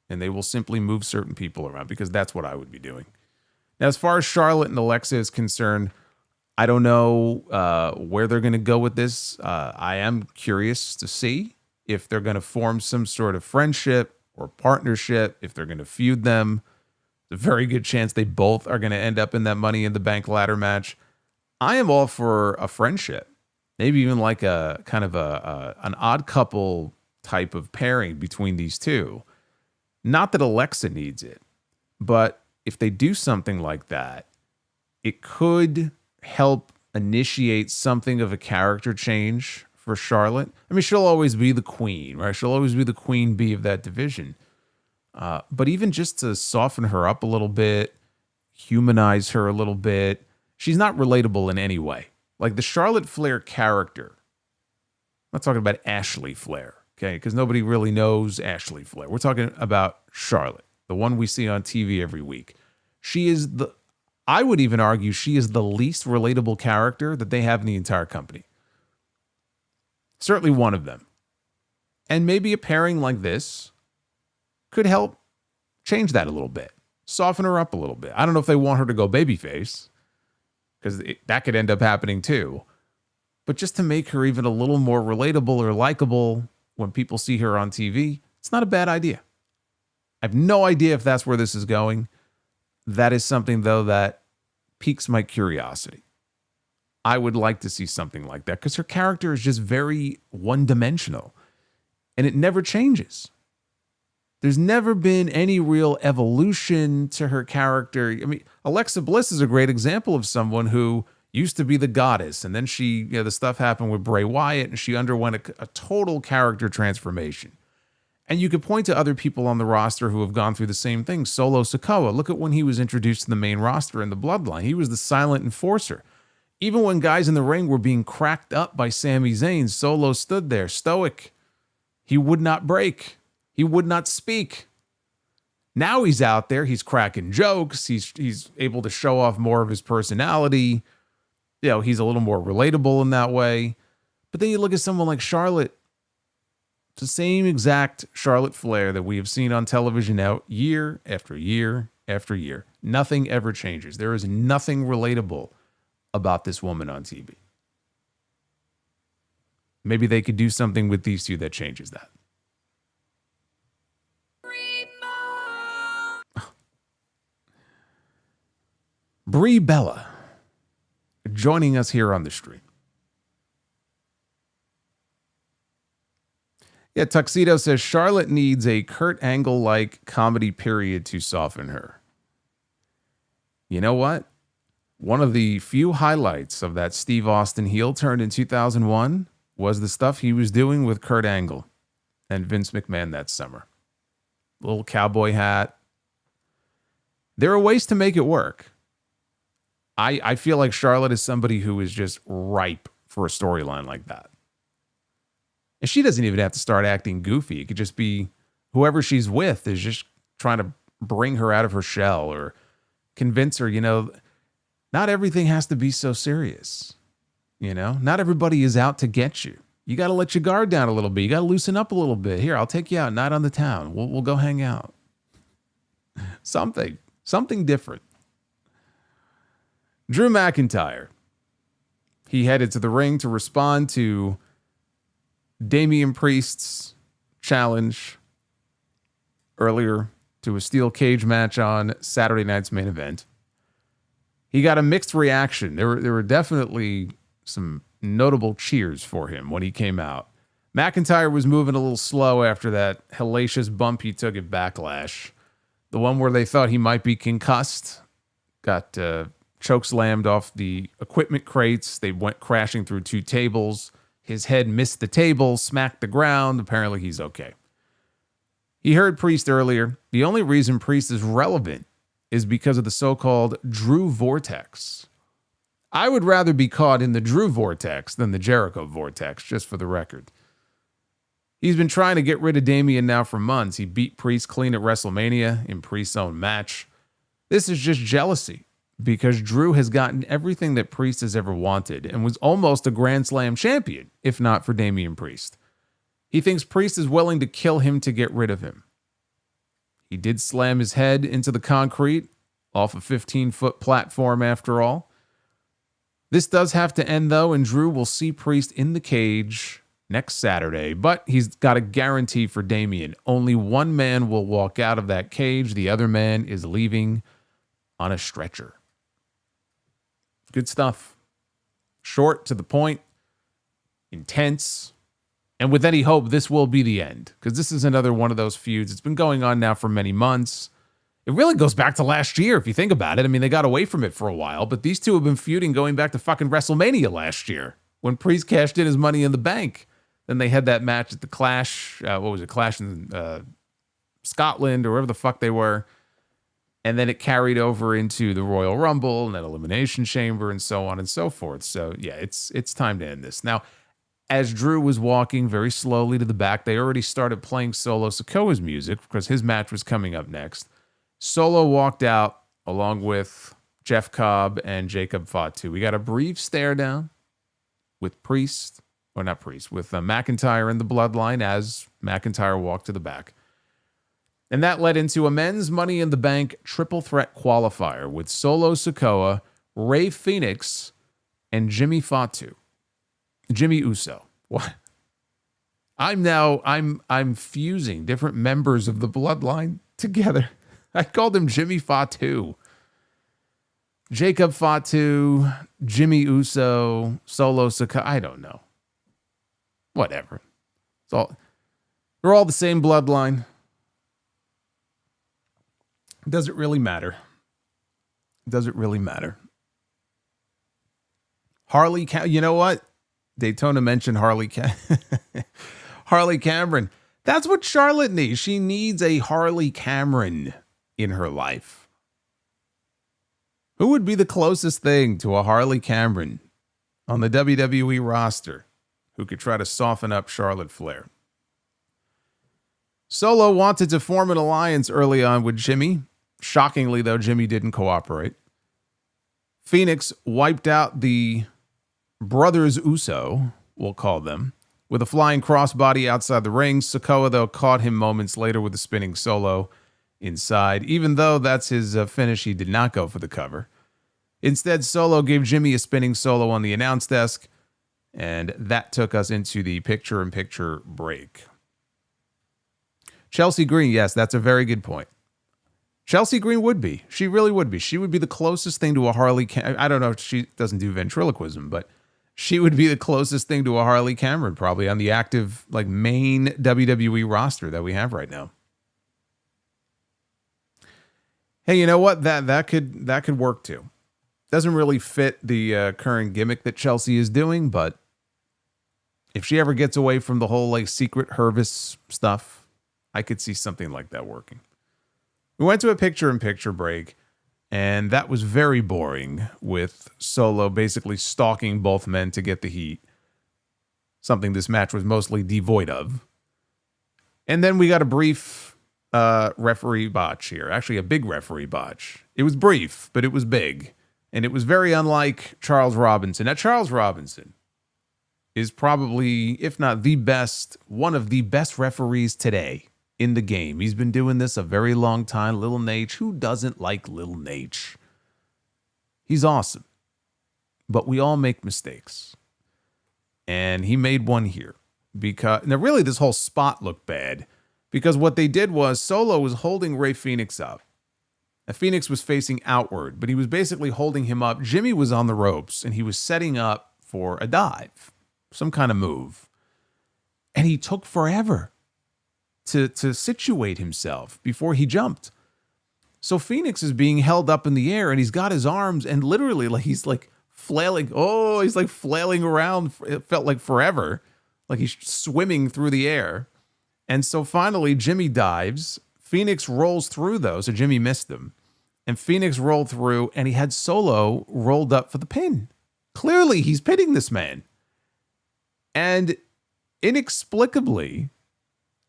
and they will simply move certain people around because that's what I would be doing. Now, as far as Charlotte and Alexa is concerned, I don't know where they're going to go with this. I am curious to see if they're going to form some sort of friendship or partnership, if they're going to feud them. There's a very good chance they both are going to end up in that Money in the Bank ladder match. I am all for a friendship, maybe even like a kind of an odd couple type of pairing between these two. Not that Alexa needs it, but if they do something like that, it could help initiate something of a character change for Charlotte. I mean, she'll always be the queen, right? She'll always be the queen bee of that division. But even just to soften her up a little bit, humanize her a little bit, she's not relatable in any way. Like the Charlotte Flair character, I'm not talking about Ashley Flair, okay? Because nobody really knows Ashley Flair. We're talking about Charlotte, the one we see on TV every week. I would even argue she is the least relatable character that they have in the entire company. Certainly one of them. And maybe a pairing like this could help change that a little bit, soften her up a little bit. I don't know if they want her to go babyface, because that could end up happening too. But just to make her even a little more relatable or likable when people see her on TV, it's not a bad idea. I have no idea if that's where this is going. That is something, though, that piques my curiosity. I would like to see something like that because her character is just very one-dimensional and it never changes. There's never been any real evolution to her character. I mean, Alexa Bliss is a great example of someone who used to be the goddess, and then the stuff happened with Bray Wyatt, and she underwent a total character transformation. And you could point to other people on the roster who have gone through the same thing. Solo Sikoa, look at when he was introduced to the main roster in the Bloodline. He was the silent enforcer. Even when guys in the ring were being cracked up by Sami Zayn, Solo stood there, stoic. He would not break. He would not speak. Now he's out there. He's cracking jokes. He's able to show off more of his personality. He's a little more relatable in that way. But then you look at someone like Charlotte. It's the same exact Charlotte Flair that we have seen on television now year after year after year. Nothing ever changes. There is nothing relatable about this woman on TV. Maybe they could do something with these two that changes that. Brie Bella joining us here on the stream. Yeah, Tuxedo says Charlotte needs a Kurt Angle-like comedy period to soften her. You know what? One of the few highlights of that Steve Austin heel turn in 2001 was the stuff he was doing with Kurt Angle and Vince McMahon that summer. Little cowboy hat. There are ways to make it work. I feel like Charlotte is somebody who is just ripe for a storyline like that. And she doesn't even have to start acting goofy. It could just be whoever she's with is just trying to bring her out of her shell or convince her, not everything has to be so serious. Not everybody is out to get you. You got to let your guard down a little bit. You got to loosen up a little bit. Here, I'll take you out, night on the town. We'll go hang out. Something different. Drew McIntyre. He headed to the ring to respond to Damian Priest's challenge earlier to a steel cage match on Saturday night's main event. He got a mixed reaction. There were definitely some notable cheers for him when he came out. McIntyre was moving a little slow after that hellacious bump he took at Backlash. The one where they thought he might be concussed. Got chokeslammed off the equipment crates. They went crashing through 2 tables. His head missed the table, smacked the ground. Apparently he's okay. He heard Priest earlier. The only reason Priest is relevant is because of the so-called Drew Vortex. I would rather be caught in the Drew Vortex than the Jericho Vortex, just for the record. He's been trying to get rid of Damian now for months. He beat Priest clean at WrestleMania in Priest's own match. This is just jealousy because Drew has gotten everything that Priest has ever wanted and was almost a Grand Slam champion, if not for Damian Priest. He thinks Priest is willing to kill him to get rid of him. He did slam his head into the concrete off a 15-foot platform after all. This does have to end, though, and Drew will see Priest in the cage next Saturday, but he's got a guarantee for Damian. Only one man will walk out of that cage. The other man is leaving on a stretcher. Good stuff. Short, to the point, intense, and with any hope, this will be the end, because this is another one of those feuds. It's been going on now for many months. It really goes back to last year, if you think about it. I mean, they got away from it for a while, but these two have been feuding going back to fucking WrestleMania last year when Priest cashed in his Money in the Bank. Then they had that match at the Clash. Clash in Scotland or wherever the fuck they were. And then it carried over into the Royal Rumble and then Elimination Chamber and so on and so forth. So, yeah, it's time to end this. Now, as Drew was walking very slowly to the back, they already started playing Solo Sikoa's music because his match was coming up next. Solo walked out along with Jeff Cobb and Jacob Fatu. We got a brief stare down with Priest, or not Priest, with McIntyre in the bloodline as McIntyre walked to the back. And that led into a men's Money in the Bank triple threat qualifier with Solo Sikoa, Rey Fenix, and Jimmy Uso. What? I'm fusing different members of the bloodline together. I called him Jimmy Fatu. Jacob Fatu, Jimmy Uso, Solo Sikoa. I don't know. Whatever. They're all the same bloodline. Does it really matter? Does it really matter? You know what? Daytona mentioned Harley Cameron. That's what Charlotte needs. She needs a Harley Cameron in her life. Who would be the closest thing to a Harley Cameron on the WWE roster who could try to soften up Charlotte Flair? Solo wanted to form an alliance early on with Jimmy. Shockingly, though, Jimmy didn't cooperate. Fenix wiped out the brothers Uso, we'll call them, with a flying crossbody outside the ring. Sikoa, though, caught him moments later with a spinning Solo inside. Even though that's his finish, he did not go for the cover. Instead, Solo gave Jimmy a spinning Solo on the announce desk, and that took us into the picture-in-picture break. Chelsea Green, yes, that's a very good point. Chelsea Green would be. She really would be. She would be the closest thing to a Harley. I don't know if she doesn't do ventriloquism, but she would be the closest thing to a Harley Cameron, probably on the active, like, main WWE roster that we have right now. Hey, you know what? That could work too. Doesn't really fit the current gimmick that Chelsea is doing, but if she ever gets away from the whole like secret Hervis stuff, I could see something like that working. We went to a picture-in-picture break, and that was very boring, with Solo basically stalking both men to get the heat. Something this match was mostly devoid of. And then we got a brief referee botch here. Actually, a big referee botch. It was brief, but it was big. And it was very unlike Charles Robinson. Now, Charles Robinson is probably, if not the best, one of the best referees today in the game. He's been doing this a very long time. Little Nate. Who doesn't like Little Nate? He's awesome. But we all make mistakes. And he made one here. Because now really this whole spot looked bad. Because what they did was Solo was holding Rey Fenix up. Now, Fenix was facing outward, but he was basically holding him up. Jimmy was on the ropes, and he was setting up for a dive. Some kind of move. And he took forever to situate himself before he jumped. So Fenix is being held up in the air, and he's got his arms, and literally like he's like flailing. Oh, he's like flailing around. It felt like forever. Like he's swimming through the air. And so finally, Jimmy dives. Fenix rolls through, though, so Jimmy missed him. And Fenix rolled through, and he had Solo rolled up for the pin. Clearly, he's pinning this man. And inexplicably,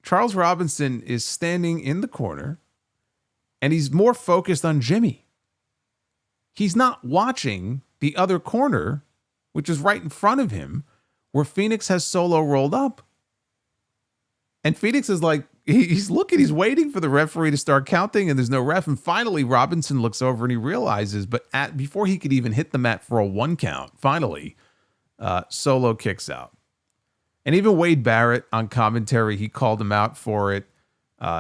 Charles Robinson is standing in the corner, and he's more focused on Jimmy. He's not watching the other corner, which is right in front of him, where Fenix has Solo rolled up. And Fenix is like, he's looking, he's waiting for the referee to start counting, and there's no ref. And finally, Robinson looks over and he realizes, but before he could even hit the mat for a 1 count, finally, Solo kicks out. And even Wade Barrett on commentary, he called him out for it.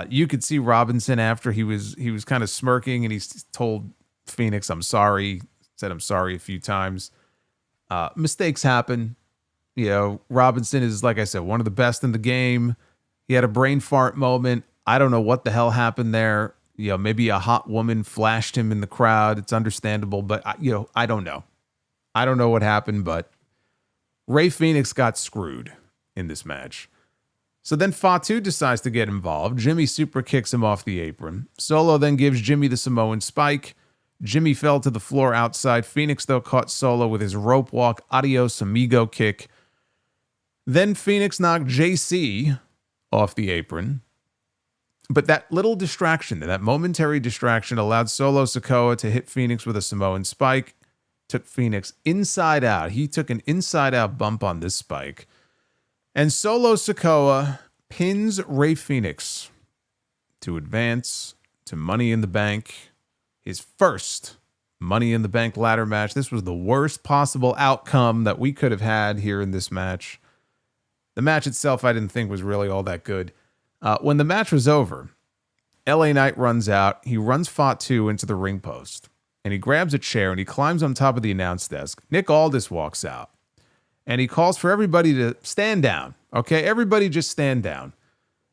You could see Robinson after he was kind of smirking, and he told Fenix, "I'm sorry," said "I'm sorry" a few times. Mistakes happen. You know, Robinson is, like I said, one of the best in the game. He had a brain fart moment. I don't know what the hell happened there. You know, maybe a hot woman flashed him in the crowd. It's understandable, but I don't know. I don't know what happened, but Rey Fenix got screwed in this match. So then Fatu decides to get involved. Jimmy super kicks him off the apron. Solo then gives Jimmy the Samoan spike. Jimmy fell to the floor outside. Fenix, though, caught Solo with his rope walk, adios amigo kick. Then Fenix knocked JC off the apron. But that little distraction, that momentary distraction, allowed Solo Sikoa to hit Fenix with a Samoan spike. Took Fenix inside out. He took an inside out bump on this spike. And Solo Sikoa pins Rey Fenix to advance to Money in the Bank. His first Money in the Bank ladder match. This was the worst possible outcome that we could have had here in this match. The match itself, I didn't think was really all that good. When the match was over, LA Knight runs out. He runs Fatu into the ring post, and he grabs a chair, and he climbs on top of the announce desk. Nick Aldis walks out, and he calls for everybody to stand down. Okay, everybody just stand down.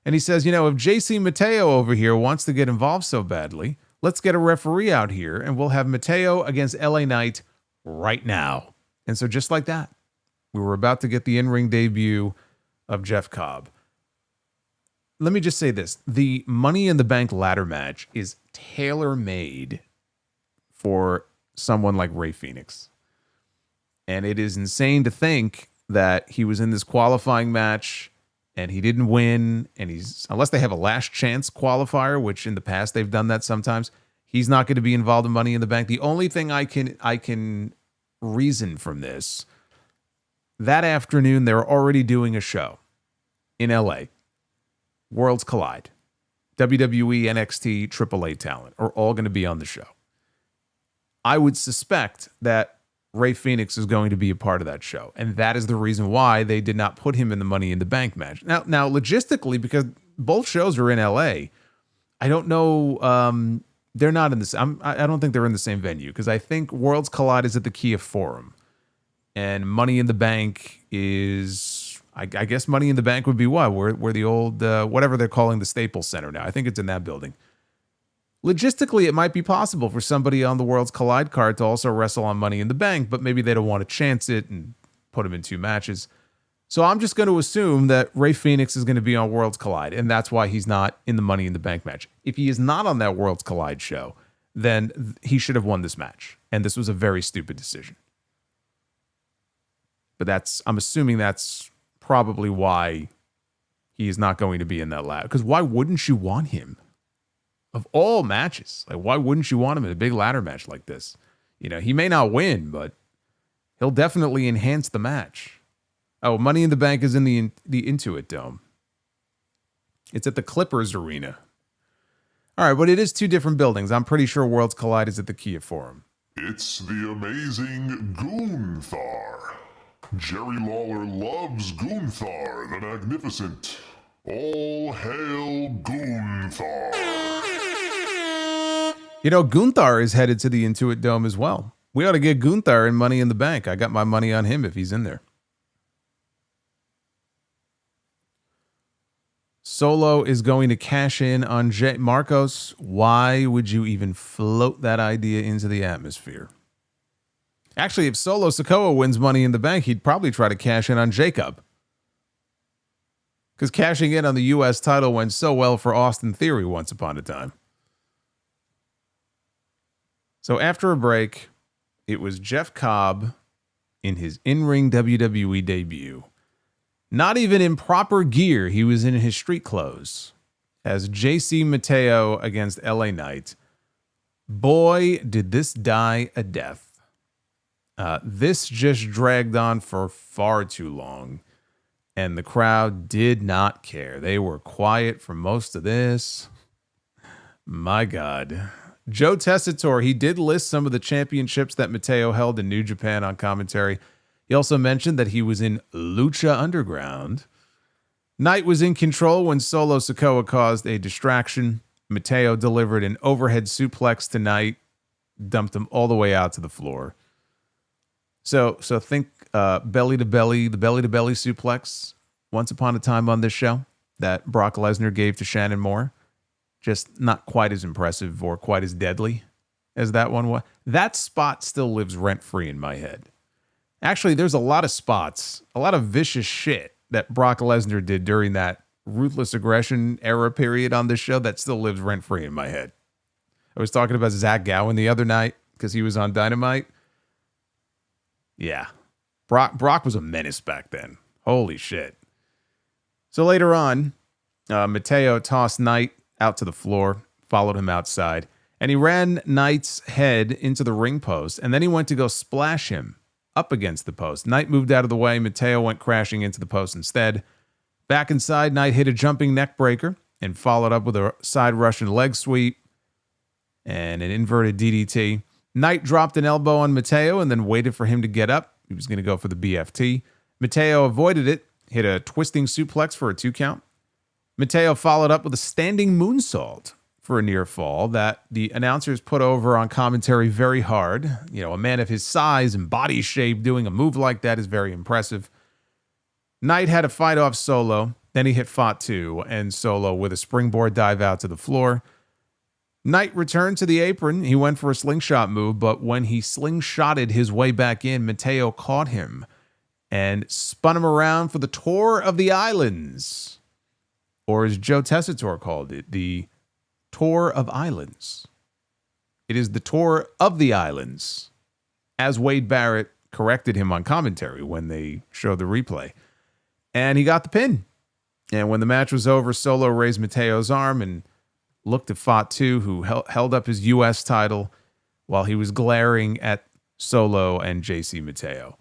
And he says, if JC Mateo over here wants to get involved so badly, let's get a referee out here, and we'll have Mateo against LA Knight right now. And so just like that, we were about to get the in-ring debut of Jeff Cobb. Let me just say this. The Money in the Bank ladder match is tailor-made for someone like Rey Fenix. And it is insane to think that he was in this qualifying match and he didn't win. And unless they have a last chance qualifier, which in the past they've done that sometimes, he's not going to be involved in Money in the Bank. The only thing I can reason from this, that afternoon, they're already doing a show in LA. Worlds Collide. WWE, NXT, AAA talent are all going to be on the show. I would suspect that Rey Fenix is going to be a part of that show. And that is the reason why they did not put him in the Money in the Bank match. Now logistically, because both shows are in LA, I don't know they're not in this. I don't think they're in the same venue because I think Worlds Collide is at the Kia Forum, and Money in the Bank is, I guess Money in the Bank would be what? Where the old whatever they're calling the Staples Center now. I think it's in that building. Logistically, it might be possible for somebody on the Worlds Collide card to also wrestle on Money in the Bank, but maybe they don't want to chance it and put him in 2 matches. So I'm just going to assume that Rey Fenix is going to be on Worlds Collide, and that's why he's not in the Money in the Bank match. If he is not on that Worlds Collide show, then he should have won this match, and this was a very stupid decision. But I'm assuming that's probably why he is not going to be in that ladder. Because why wouldn't you want him? Of all matches, like why wouldn't you want him in a big ladder match like this? You know, he may not win, but he'll definitely enhance the match. Oh, Money in the Bank is in the Intuit Dome. It's at the Clippers Arena. All right, but it is 2 different buildings. I'm pretty sure Worlds Collide is at the Kia Forum. It's the amazing Gunther. Jerry Lawler loves Gunther the Magnificent. All hail Gunther. You know, Gunther is headed to the Intuit Dome as well. We ought to get Gunther in Money in the Bank. I got my money on him if he's in there. Solo is going to cash in on Marcos. Why would you even float that idea into the atmosphere? Actually, if Solo Sikoa wins Money in the Bank, he'd probably try to cash in on Jacob. Because cashing in on the U.S. title went so well for Austin Theory once upon a time. So after a break, it was Jeff Cobb in his in-ring WWE debut. Not even in proper gear, he was in his street clothes. As JC Mateo against LA Knight. Boy, did this die a death. This just dragged on for far too long. And the crowd did not care. They were quiet for most of this. My God. Joe Tessitore, he did list some of the championships that Mateo held in New Japan on commentary. He also mentioned that he was in Lucha Underground. Knight was in control when Solo Sikoa caused a distraction. Mateo delivered an overhead suplex to Knight, dumped him all the way out to the floor. So think belly to belly, the belly to belly suplex once upon a time on this show that Brock Lesnar gave to Shannon Moore. Just not quite as impressive or quite as deadly as that one was. That spot still lives rent-free in my head. Actually, there's a lot of spots, a lot of vicious shit that Brock Lesnar did during that ruthless aggression era period on this show that still lives rent-free in my head. I was talking about Zach Gowen the other night because he was on Dynamite. Yeah. Brock was a menace back then. Holy shit. So later on, Mateo tossed Knight out to the floor, followed him outside, and he ran Knight's head into the ring post, and then he went to go splash him up against the post. Knight moved out of the way. Mateo went crashing into the post instead. Back inside, Knight hit a jumping neck breaker and followed up with a side Russian leg sweep and an inverted DDT. Knight dropped an elbow on Mateo and then waited for him to get up. He was going to go for the BFT. Mateo avoided it, hit a twisting suplex for a 2 count. Mateo followed up with a standing moonsault for a near fall that the announcers put over on commentary very hard. You know, a man of his size and body shape doing a move like that is very impressive. Knight had to fight off Solo. Then he hit Fatu and Solo with a springboard dive out to the floor. Knight returned to the apron. He went for a slingshot move, but when he slingshotted his way back in, Mateo caught him and spun him around for the Tour of the Islands. Or as Joe Tessitore called it, the Tour of Islands. It is the Tour of the Islands, as Wade Barrett corrected him on commentary when they showed the replay. And he got the pin. And when the match was over, Solo raised Mateo's arm and looked at Fatu, who held up his U.S. title while he was glaring at Solo and JC Mateo.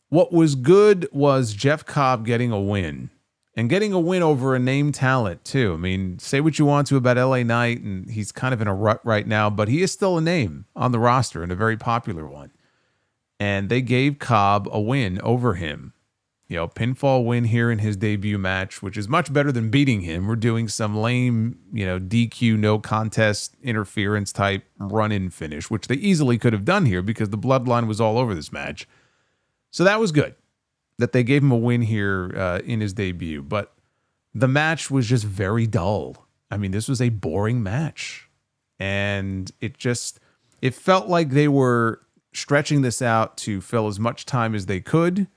What was good was Jeff Cobb getting a win. And getting a win over a named talent, too. I mean, say what you want to about LA Knight, and he's kind of in a rut right now, but he is still a name on the roster and a very popular one. And they gave Cobb a win over him. Pinfall win here in his debut match, which is much better than beating him. We're doing some lame, DQ, no contest, interference type run-in finish, which they easily could have done here because the bloodline was all over this match. So that was good that they gave him a win here in his debut. But the match was just very dull. I mean, this was a boring match. And it felt like they were stretching this out to fill as much time as they could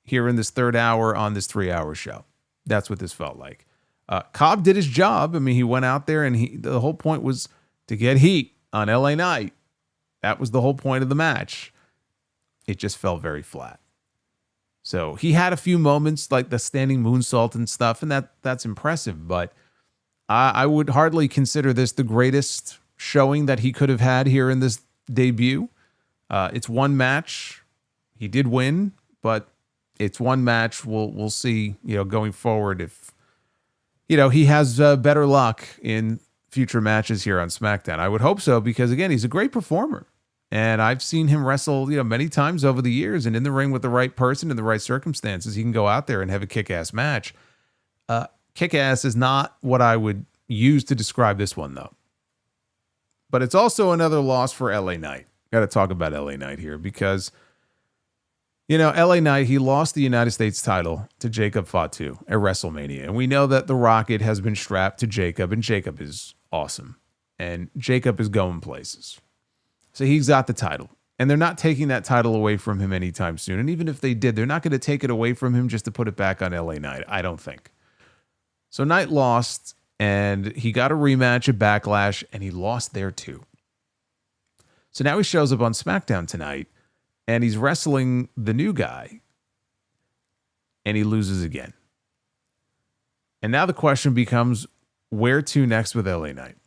here in this third hour on this 3-hour show. That's what this felt like. Cobb did his job. I mean, he went out there and the whole point was to get heat on LA Knight. That was the whole point of the match. It just fell very flat. So he had a few moments like the standing moonsault and stuff, and that's impressive, but I would hardly consider this the greatest showing that he could have had here in this debut. It's one match. He did win, but it's one match. We'll see, going forward if, he has better luck in future matches here on SmackDown. I would hope so because, again, he's a great performer. And I've seen him wrestle, many times over the years, and in the ring with the right person in the right circumstances, he can go out there and have a kick-ass match. Kick-ass is not what I would use to describe this one, though. But it's also another loss for LA Knight. Got to talk about LA Knight here because, LA Knight, he lost the United States title to Jacob Fatu at WrestleMania. And we know that the Rocket has been strapped to Jacob, and Jacob is awesome. And Jacob is going places. So he's got the title. And they're not taking that title away from him anytime soon. And even if they did, they're not going to take it away from him just to put it back on LA Knight, I don't think. So Knight lost, and he got a rematch at Backlash, and he lost there too. So now he shows up on SmackDown tonight, and he's wrestling the new guy, and he loses again. And now the question becomes, where to next with LA Knight?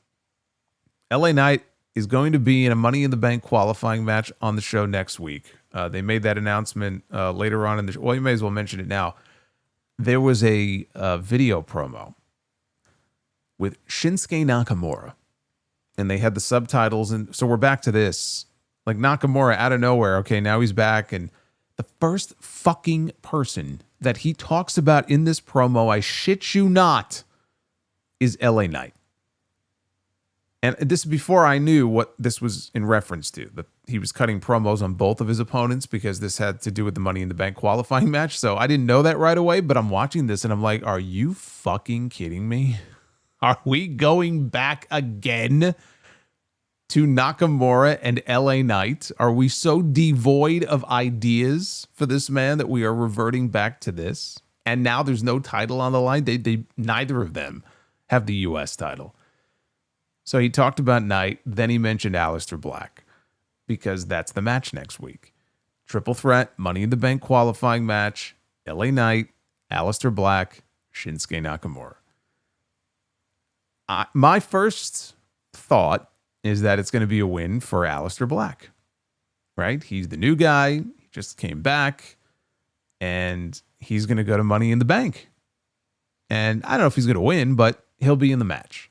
LA Knight is going to be in a Money in the Bank qualifying match on the show next week. They made that announcement later on in the show. Well, you may as well mention it now. There was a video promo with Shinsuke Nakamura, and they had the subtitles. And so we're back to this. Like Nakamura out of nowhere. Okay, now he's back. And the first fucking person that he talks about in this promo, I shit you not, is LA Knight. And this is before I knew what this was in reference to. That he was cutting promos on both of his opponents because this had to do with the Money in the Bank qualifying match. So I didn't know that right away, but I'm watching this and I'm like, are you fucking kidding me? Are we going back again to Nakamura and LA Knight? Are we so devoid of ideas for this man that we are reverting back to this? And now there's no title on the line. They neither of them have the US title. So he talked about Knight, then he mentioned Aleister Black because that's the match next week. Triple threat, Money in the Bank qualifying match, LA Knight, Aleister Black, Shinsuke Nakamura. My first thought is that it's going to be a win for Aleister Black, right? He's the new guy. He just came back and he's going to go to Money in the Bank. And I don't know if he's going to win, but he'll be in the match.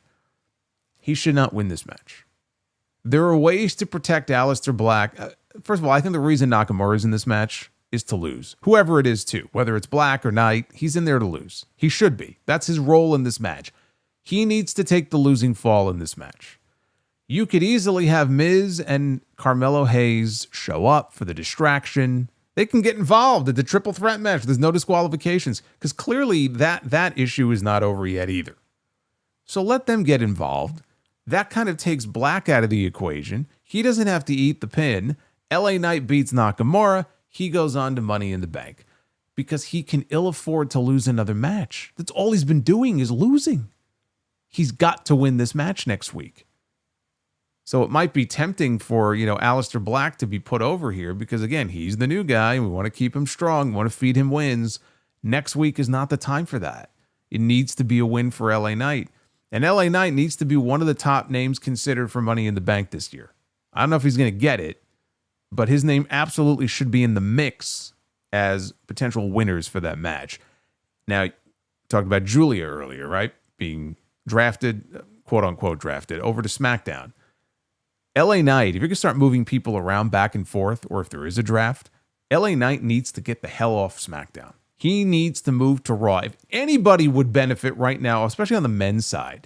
He should not win this match. There are ways to protect Aleister Black. First of all, I think the reason Nakamura is in this match is to lose. Whoever it is, too. Whether it's Black or Knight, he's in there to lose. He should be. That's his role in this match. He needs to take the losing fall in this match. You could easily have Miz and Carmelo Hayes show up for the distraction. They can get involved at the triple threat match. There's no disqualifications because clearly that issue is not over yet either. So let them get involved. That kind of takes Black out of the equation. He doesn't have to eat the pin. LA Knight beats Nakamura. He goes on to Money in the Bank because he can ill afford to lose another match. That's all he's been doing is losing. He's got to win this match next week. So it might be tempting for, Aleister Black to be put over here because, again, he's the new guy. And we want to keep him strong. We want to feed him wins. Next week is not the time for that. It needs to be a win for LA Knight. And LA Knight needs to be one of the top names considered for Money in the Bank this year. I don't know if he's going to get it, but his name absolutely should be in the mix as potential winners for that match. Now, talked about Julia earlier, right? Being drafted, quote unquote drafted, over to SmackDown. LA Knight, if you're going to start moving people around back and forth, or if there is a draft, LA Knight needs to get the hell off SmackDown. He needs to move to Raw. If anybody would benefit right now, especially on the men's side,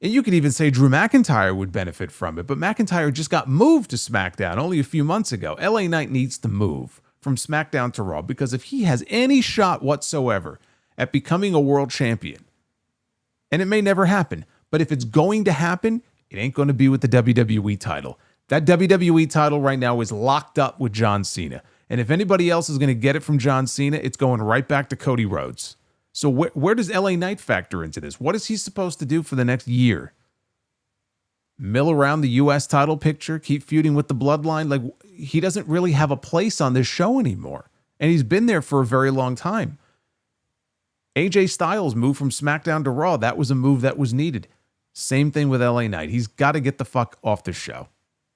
and you could even say Drew McIntyre would benefit from it, but McIntyre just got moved to SmackDown only a few months ago. LA Knight needs to move from SmackDown to Raw, because if he has any shot whatsoever at becoming a world champion, and it may never happen, but if it's going to happen, it ain't going to be with the WWE title. That WWE title right now is locked up with John Cena. And if anybody else is going to get it from John Cena, it's going right back to Cody Rhodes. So where does LA Knight factor into this? What is he supposed to do for the next year? Mill around the U.S. title picture, keep feuding with the Bloodline? Like, he doesn't really have a place on this show anymore. And he's been there for a very long time. AJ Styles moved from SmackDown to Raw. That was a move that was needed. Same thing with LA Knight. He's got to get the fuck off the show.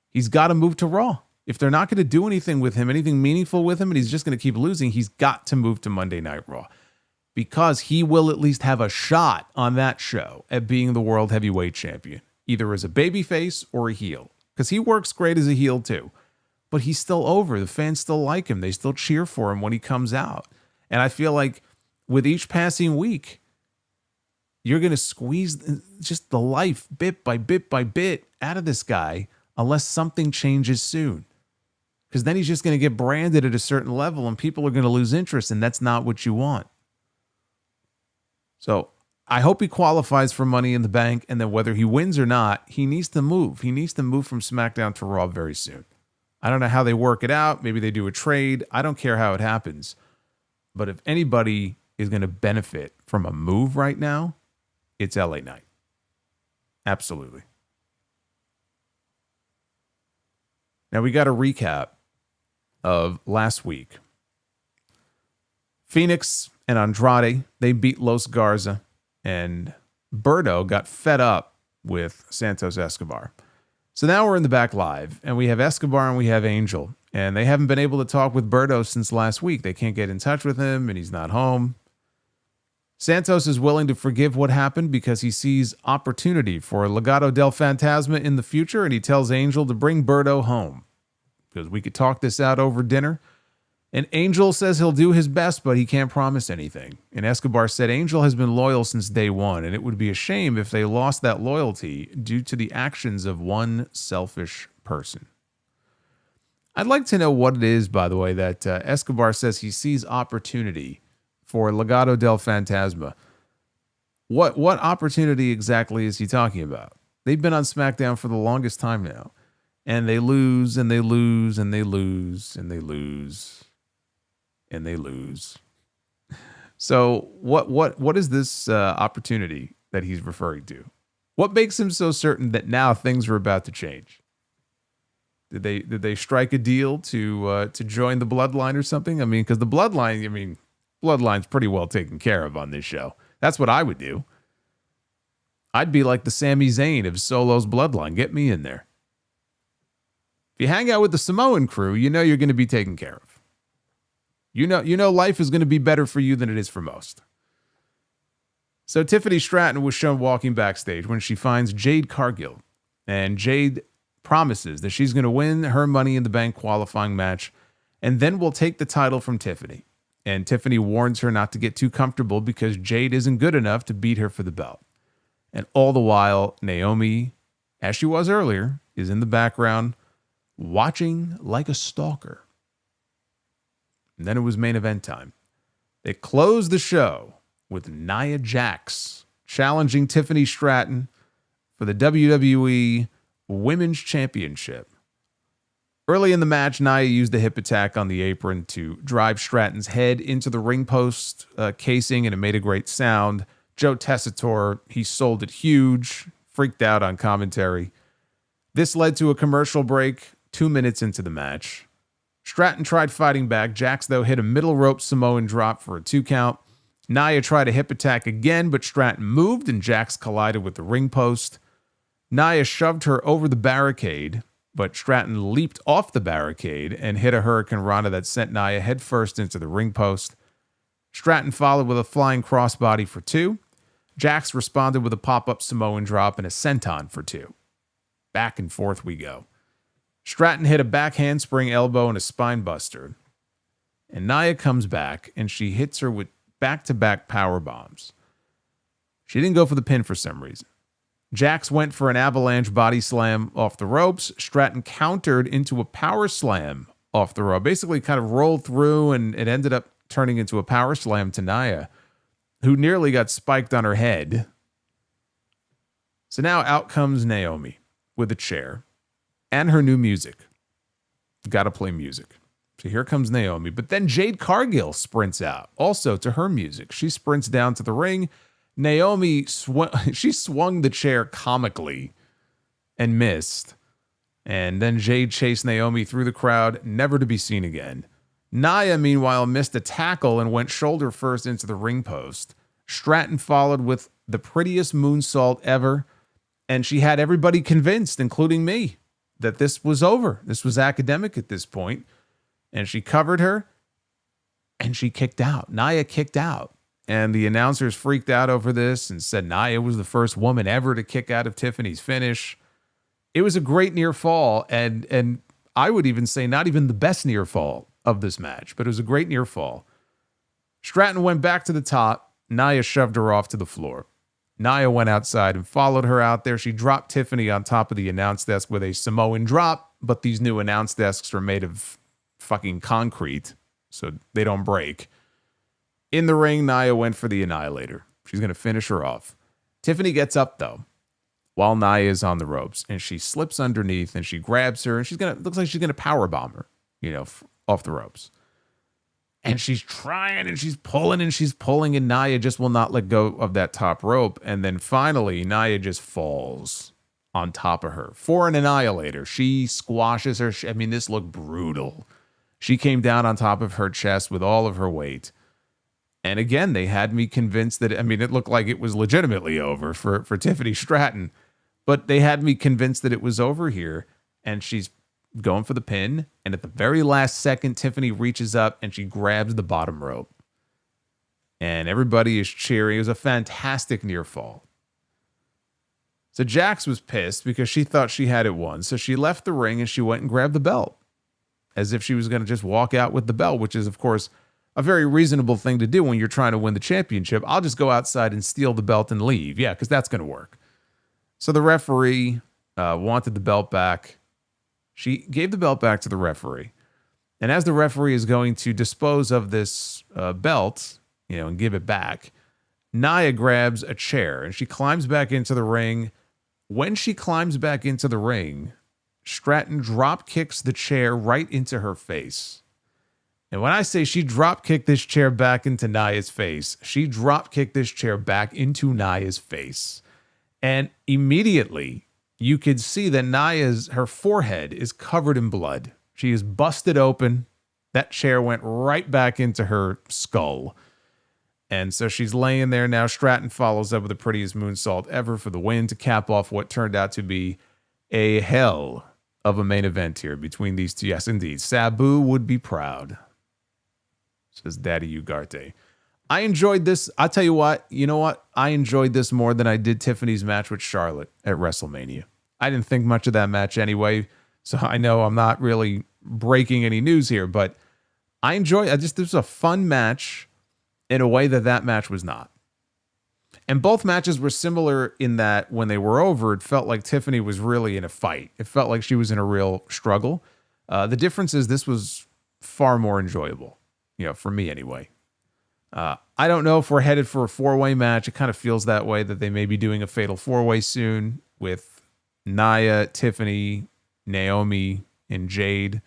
He's got to move to Raw. If they're not going to do anything with him, anything meaningful with him, and he's just going to keep losing, he's got to move to Monday Night Raw, because he will at least have a shot on that show at being the World Heavyweight Champion, either as a babyface or a heel, because he works great as a heel too. But he's still over. The fans still like him. They still cheer for him when he comes out. And I feel like with each passing week, you're going to squeeze just the life bit by bit by bit out of this guy unless something changes soon. Because then he's just going to get branded at a certain level and people are going to lose interest, and that's not what you want. So I hope he qualifies for Money in the Bank, and then whether he wins or not, he needs to move. He needs to move from SmackDown to Raw very soon. I don't know how they work it out. Maybe they do a trade. I don't care how it happens. But if anybody is going to benefit from a move right now, it's LA Knight. Absolutely. Now we got a recap of last week. Fenix and Andrade, they beat Los Garza, and Berto got fed up with Santos Escobar. So now we're in the back live, and we have Escobar and we have Angel, and they haven't been able to talk with Berto since last week. They can't get in touch with him, and he's not home. Santos is willing to forgive what happened because he sees opportunity for Legado del Fantasma in the future, and he tells Angel to bring Berto home because we could talk this out over dinner. And Angel says he'll do his best, but he can't promise anything. And Escobar said Angel has been loyal since day one, and it would be a shame if they lost that loyalty due to the actions of one selfish person. I'd like to know what it is, by the way, that Escobar says he sees opportunity for Legado del Fantasma. What opportunity exactly is he talking about? They've been on SmackDown for the longest time now, and they lose, and they lose, and they lose, and they lose, and they lose. So what is this opportunity that he's referring to? What makes him so certain that now things are about to change? Did they strike a deal to join the Bloodline or something? I mean, because the Bloodline, Bloodline's pretty well taken care of on this show. That's what I would do. I'd be like the Sami Zayn of Solo's Bloodline. Get me in there. If you hang out with the Samoan crew, you know you're going to be taken care of. You know life is going to be better for you than it is for most. So Tiffany Stratton was shown walking backstage when she finds Jade Cargill. And Jade promises that she's going to win her Money in the Bank qualifying match and then will take the title from Tiffany. And Tiffany warns her not to get too comfortable because Jade isn't good enough to beat her for the belt. And all the while, Naomi, as she was earlier, is in the background watching like a stalker. And then it was main event time. They closed the show with Nia Jax challenging Tiffany Stratton for the WWE Women's Championship. Early in the match, Nia used the hip attack on the apron to drive Stratton's head into the ring post casing, and it made a great sound. Joe Tessitore, he sold it huge, freaked out on commentary. This led to a commercial break 2 minutes into the match. Stratton tried fighting back. Jax, though, hit a middle rope Samoan drop for a 2 count. Nia tried a hip attack again, but Stratton moved and Jax collided with the ring post. Nia shoved her over the barricade, but Stratton leaped off the barricade and hit a Hurricane Rana that sent Nia headfirst into the ring post. Stratton followed with a flying crossbody for 2. Jax responded with a pop-up Samoan drop and a senton for 2. Back and forth we go. Stratton hit a back handspring elbow and a spine buster. And Nia comes back, and she hits her with back-to-back power bombs. She didn't go for the pin for some reason. Jax went for an avalanche body slam off the ropes. Stratton countered into a power slam off the rope. Basically kind of rolled through, and it ended up turning into a power slam to Nia, who nearly got spiked on her head. So now out comes Naomi with a chair and her new music. Got to play music. So here comes Naomi. But then Jade Cargill sprints out, also to her music. She sprints down to the ring. Naomi, she swung the chair comically and missed. And then Jade chased Naomi through the crowd, never to be seen again. Nia, meanwhile, missed a tackle and went shoulder first into the ring post. Stratton followed with the prettiest moonsault ever. And she had everybody convinced, including me, that this was over. This was academic at this point. And she covered her, and she kicked out. Nia kicked out. And the announcers freaked out over this and said Nia was the first woman ever to kick out of Tiffany's finish. It was a great near fall, and I would even say not even the best near fall of this match, but it was a great near fall. Stratton went back to the top. Nia shoved her off to the floor. Nia went outside and followed her out there. She dropped Tiffany on top of the announce desk with a Samoan drop, but these new announce desks are made of fucking concrete, so they don't break. In the ring, Nia went for the Annihilator. She's going to finish her off. Tiffany gets up, though, while Nia is on the ropes, and she slips underneath, and she grabs her, and looks like she's going to powerbomb her, off the ropes. And she's trying, and she's pulling, and Nia just will not let go of that top rope. And then finally, Nia just falls on top of her for an Annihilator. She squashes her. This looked brutal. She came down on top of her chest with all of her weight. And again, they had me convinced that, it looked like it was legitimately over for Tiffany Stratton, but they had me convinced that it was over here, and she's going for the pin. And at the very last second, Tiffany reaches up and she grabs the bottom rope. And everybody is cheering. It was a fantastic near fall. So Jax was pissed because she thought she had it won. So she left the ring and she went and grabbed the belt as if she was going to just walk out with the belt, which is, of course, a very reasonable thing to do when you're trying to win the championship. I'll just go outside and steal the belt and leave. Yeah, because that's going to work. So the referee wanted the belt back. She gave the belt back to the referee. And as the referee is going to dispose of this belt, and give it back, Nia grabs a chair and she climbs back into the ring. When she climbs back into the ring, Stratton drop kicks the chair right into her face. And when I say she drop kicked this chair back into Nia's face, she drop kicked this chair back into Nia's face. And immediately you could see that her forehead is covered in blood. She is busted open. That chair went right back into her skull. And so she's laying there now. Stratton follows up with the prettiest moonsault ever for the win to cap off what turned out to be a hell of a main event here between these two. Yes, indeed. Sabu would be proud, says Daddy Ugarte. I enjoyed this. I'll tell you what. You know what? I enjoyed this more than I did Tiffany's match with Charlotte at WrestleMania. I didn't think much of that match anyway, so I know I'm not really breaking any news here, but I enjoyed it. This was a fun match in a way that match was not. And both matches were similar in that when they were over, it felt like Tiffany was really in a fight. It felt like she was in a real struggle. The difference is this was far more enjoyable, for me anyway. I don't know if we're headed for a four-way match. It kind of feels that way, that they may be doing a fatal four-way soon with Nia, Tiffany, Naomi, and Jade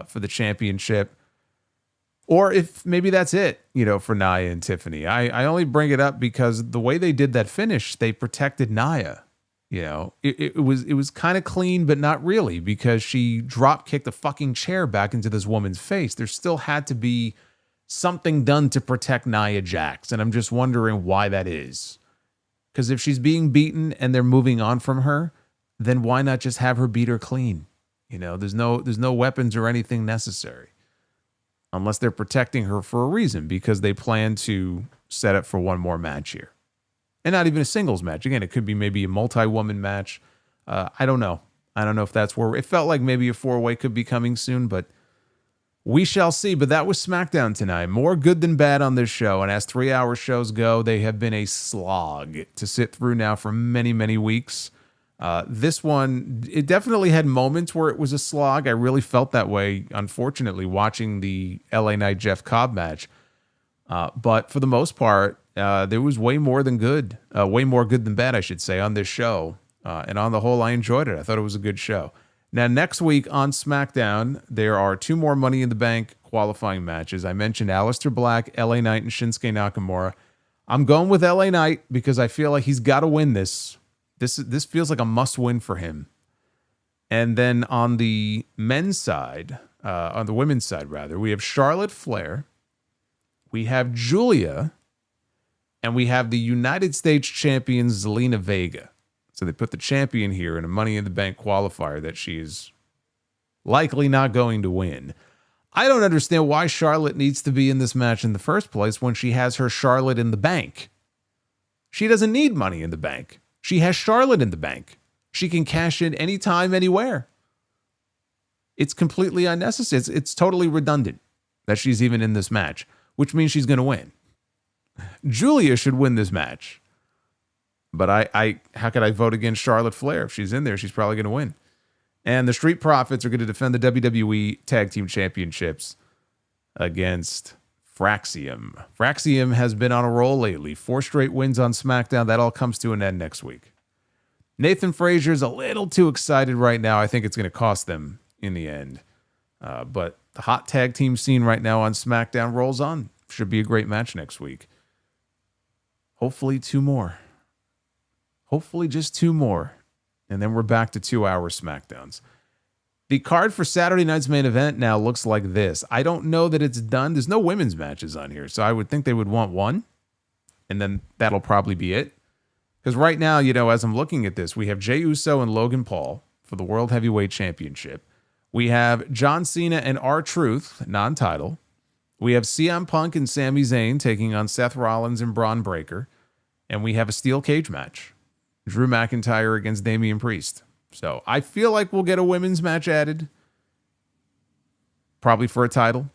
for the championship. Or if maybe that's it, for Nia and Tiffany. I only bring it up because the way they did that finish, they protected Nia. It was kind of clean, but not really, because she drop kicked a fucking chair back into this woman's face. There still had to be something done to protect Nia Jax, and I'm just wondering why that is. Because if she's being beaten and they're moving on from her, then why not just have her beat her clean? There's no weapons or anything necessary. Unless they're protecting her for a reason, because they plan to set up for one more match here. And not even a singles match. Again, it could be maybe a multi-woman match. I don't know. I don't know if that's where... It felt like maybe a four-way could be coming soon, but We shall see, but that was SmackDown tonight. More good than bad on this show, and as 3-hour shows go, they have been a slog to sit through now for many, many weeks. This one, it definitely had moments where it was a slog. I really felt that way, unfortunately, watching the LA Knight Jeff Cobb match. But for the most part, there was way more than good, way more good than bad, I should say, on this show. And on the whole, I enjoyed it. I thought it was a good show. Now, next week on SmackDown, there are 2 more Money in the Bank qualifying matches. I mentioned Aleister Black, LA Knight, and Shinsuke Nakamura. I'm going with LA Knight because I feel like he's got to win this. This feels like a must-win for him. And then on the men's side, on the women's side, rather, we have Charlotte Flair, we have Julia, and we have the United States champion Zelina Vega. So they put the champion here in a Money in the Bank qualifier that she is likely not going to win. I don't understand why Charlotte needs to be in this match in the first place when she has her Charlotte in the bank. She doesn't need Money in the Bank. She has Charlotte in the bank. She can cash in anytime, anywhere. It's completely unnecessary. It's totally redundant that she's even in this match, which means she's going to win. Julia should win this match. But how could I vote against Charlotte Flair? If she's in there, she's probably going to win. And the Street Profits are going to defend the WWE Tag Team Championships against Fraxiom. Fraxiom has been on a roll lately. 4 straight wins on SmackDown. That all comes to an end next week. Nathan Frazier's a little too excited right now. I think it's going to cost them in the end. But the hot tag team scene right now on SmackDown rolls on. Should be a great match next week. Hopefully 2 more. Hopefully just 2 more. And then we're back to 2-hour SmackDowns. The card for Saturday night's main event now looks like this. I don't know that it's done. There's no women's matches on here. So I would think they would want 1. And then that'll probably be it. Because right now, as I'm looking at this, we have Jey Uso and Logan Paul for the World Heavyweight Championship. We have John Cena and R-Truth, non-title. We have CM Punk and Sami Zayn taking on Seth Rollins and Braun Breaker. And we have a steel cage match. Drew McIntyre against Damian Priest. So I feel like we'll get a women's match added. Probably for a title.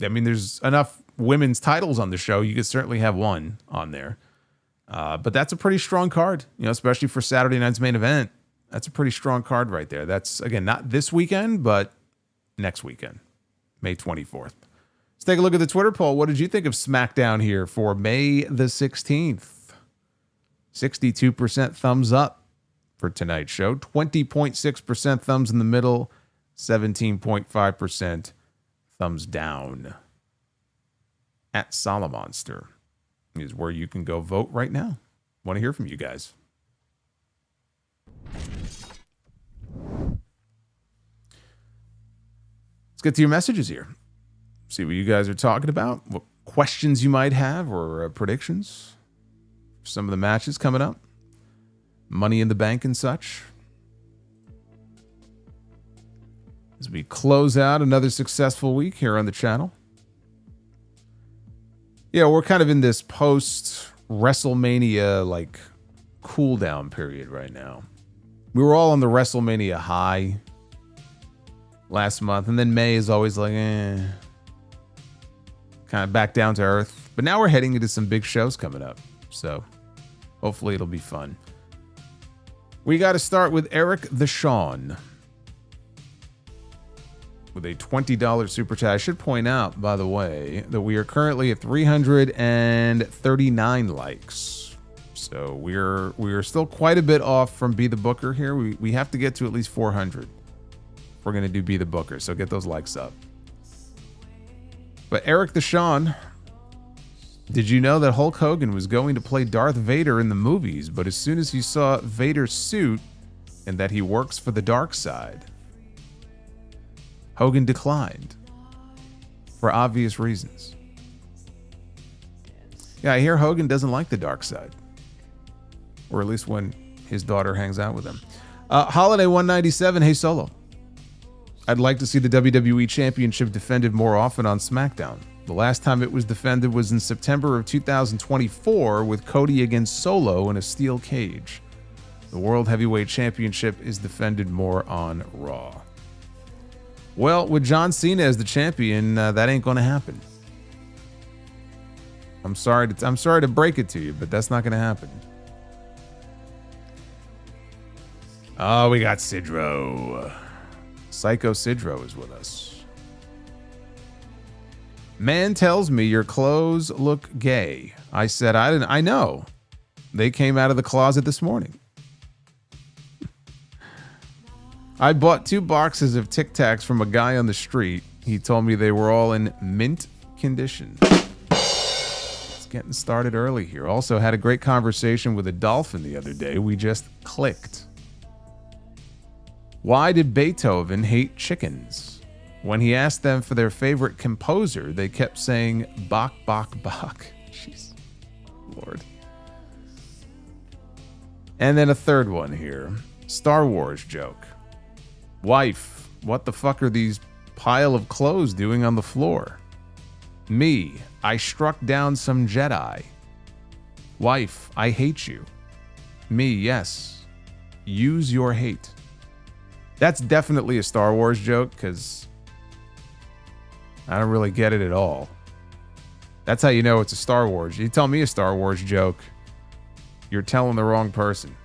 I mean, there's enough women's titles on the show. You could certainly have 1 on there. But that's a pretty strong card, especially for Saturday night's main event. That's a pretty strong card right there. That's, again, not this weekend, but next weekend, May 24th. Let's take a look at the Twitter poll. What did you think of SmackDown here for May the 16th? 62% thumbs up for tonight's show. 20.6% thumbs in the middle. 17.5% thumbs down. At Solomonster is where you can go vote right now. Want to hear from you guys. Let's get to your messages here. See what you guys are talking about. What questions you might have or predictions. Some of the matches coming up. Money in the Bank and such. As we close out another successful week here on the channel. Yeah, we're kind of in this post-WrestleMania cool down period right now. We were all on the WrestleMania high last month, and then May is always kind of back down to earth. But now we're heading into some big shows coming up. So hopefully it'll be fun. We got to start with Eric the Sean with a $20 super chat. I should point out, by the way, that we are currently at 339 likes. So we're still quite a bit off from Be the Booker here. We have to get to at least 400 if we're going to do Be the Booker. So get those likes up. But Eric the Sean, did you know that Hulk Hogan was going to play Darth Vader in the movies, but as soon as he saw Vader's suit and that he works for the dark side, Hogan declined for obvious reasons. Yeah, I hear Hogan doesn't like the dark side, or at least when his daughter hangs out with him. Holiday 197, hey Solo. I'd like to see the WWE Championship defended more often on SmackDown. The last time it was defended was in September of 2024 with Cody against Solo in a steel cage. The World Heavyweight Championship is defended more on Raw. Well, with John Cena as the champion, that ain't going to happen. I'm sorry to break it to you, but that's not going to happen. Oh, we got Sidro. Psycho Sidro is with us. Man tells me your clothes look gay. I said, I know. They came out of the closet this morning. I bought 2 boxes of Tic Tacs from a guy on the street. He told me they were all in mint condition. It's getting started early here. Also had a great conversation with a dolphin the other day. We just clicked. Why did Beethoven hate chickens? When he asked them for their favorite composer, they kept saying Bach, Bach, Bach. Jeez, Lord. And then a third one here. Star Wars joke. Wife, what the fuck are these pile of clothes doing on the floor? Me, I struck down some Jedi. Wife, I hate you. Me, yes. Use your hate. That's definitely a Star Wars joke, because I don't really get it at all. That's how you know it's a Star Wars. You tell me a Star Wars joke, you're telling the wrong person.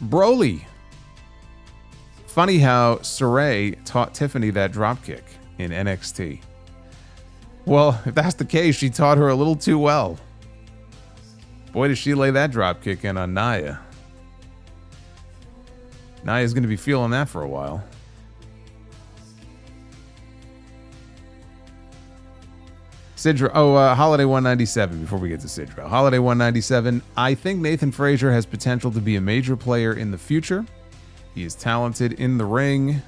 Broly. Funny how Saray taught Tiffany that dropkick in NXT. Well, if that's the case, she taught her a little too well. Boy, does she lay that dropkick in on Nia. Nia's going to be feeling that for a while. Sidro, Holiday 197, before we get to Sidro. Holiday 197, I think Nathan Frazier has potential to be a major player in the future. He is talented in the ring.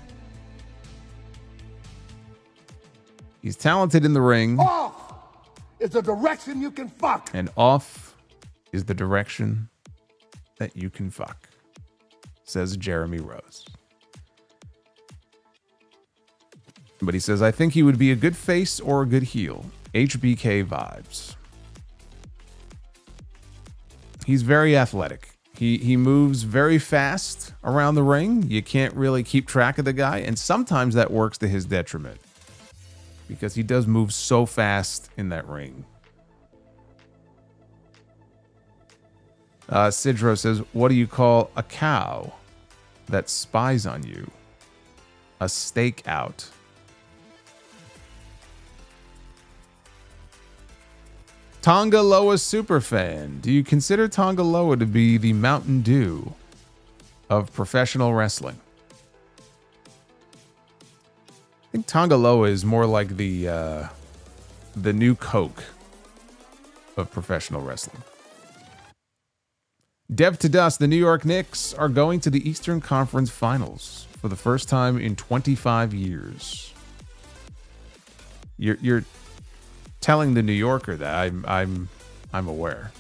He's talented in the ring. Off is the direction you can fuck. And off is the direction that you can fuck, says Jeremy Rose. But he says, I think he would be a good face or a good heel. HBK vibes. He's very athletic. He moves very fast around the ring. You can't really keep track of the guy, and sometimes that works to his detriment because he does move so fast in that ring. Sidro says, what do you call a cow that spies on you? A stakeout. Tonga Loa superfan. Do you consider Tonga Loa to be the Mountain Dew of professional wrestling? I think Tonga Loa is more like the new Coke of professional wrestling. Dev to Dust, the New York Knicks are going to the Eastern Conference Finals for the first time in 25 years. You're telling the New Yorker that I'm aware.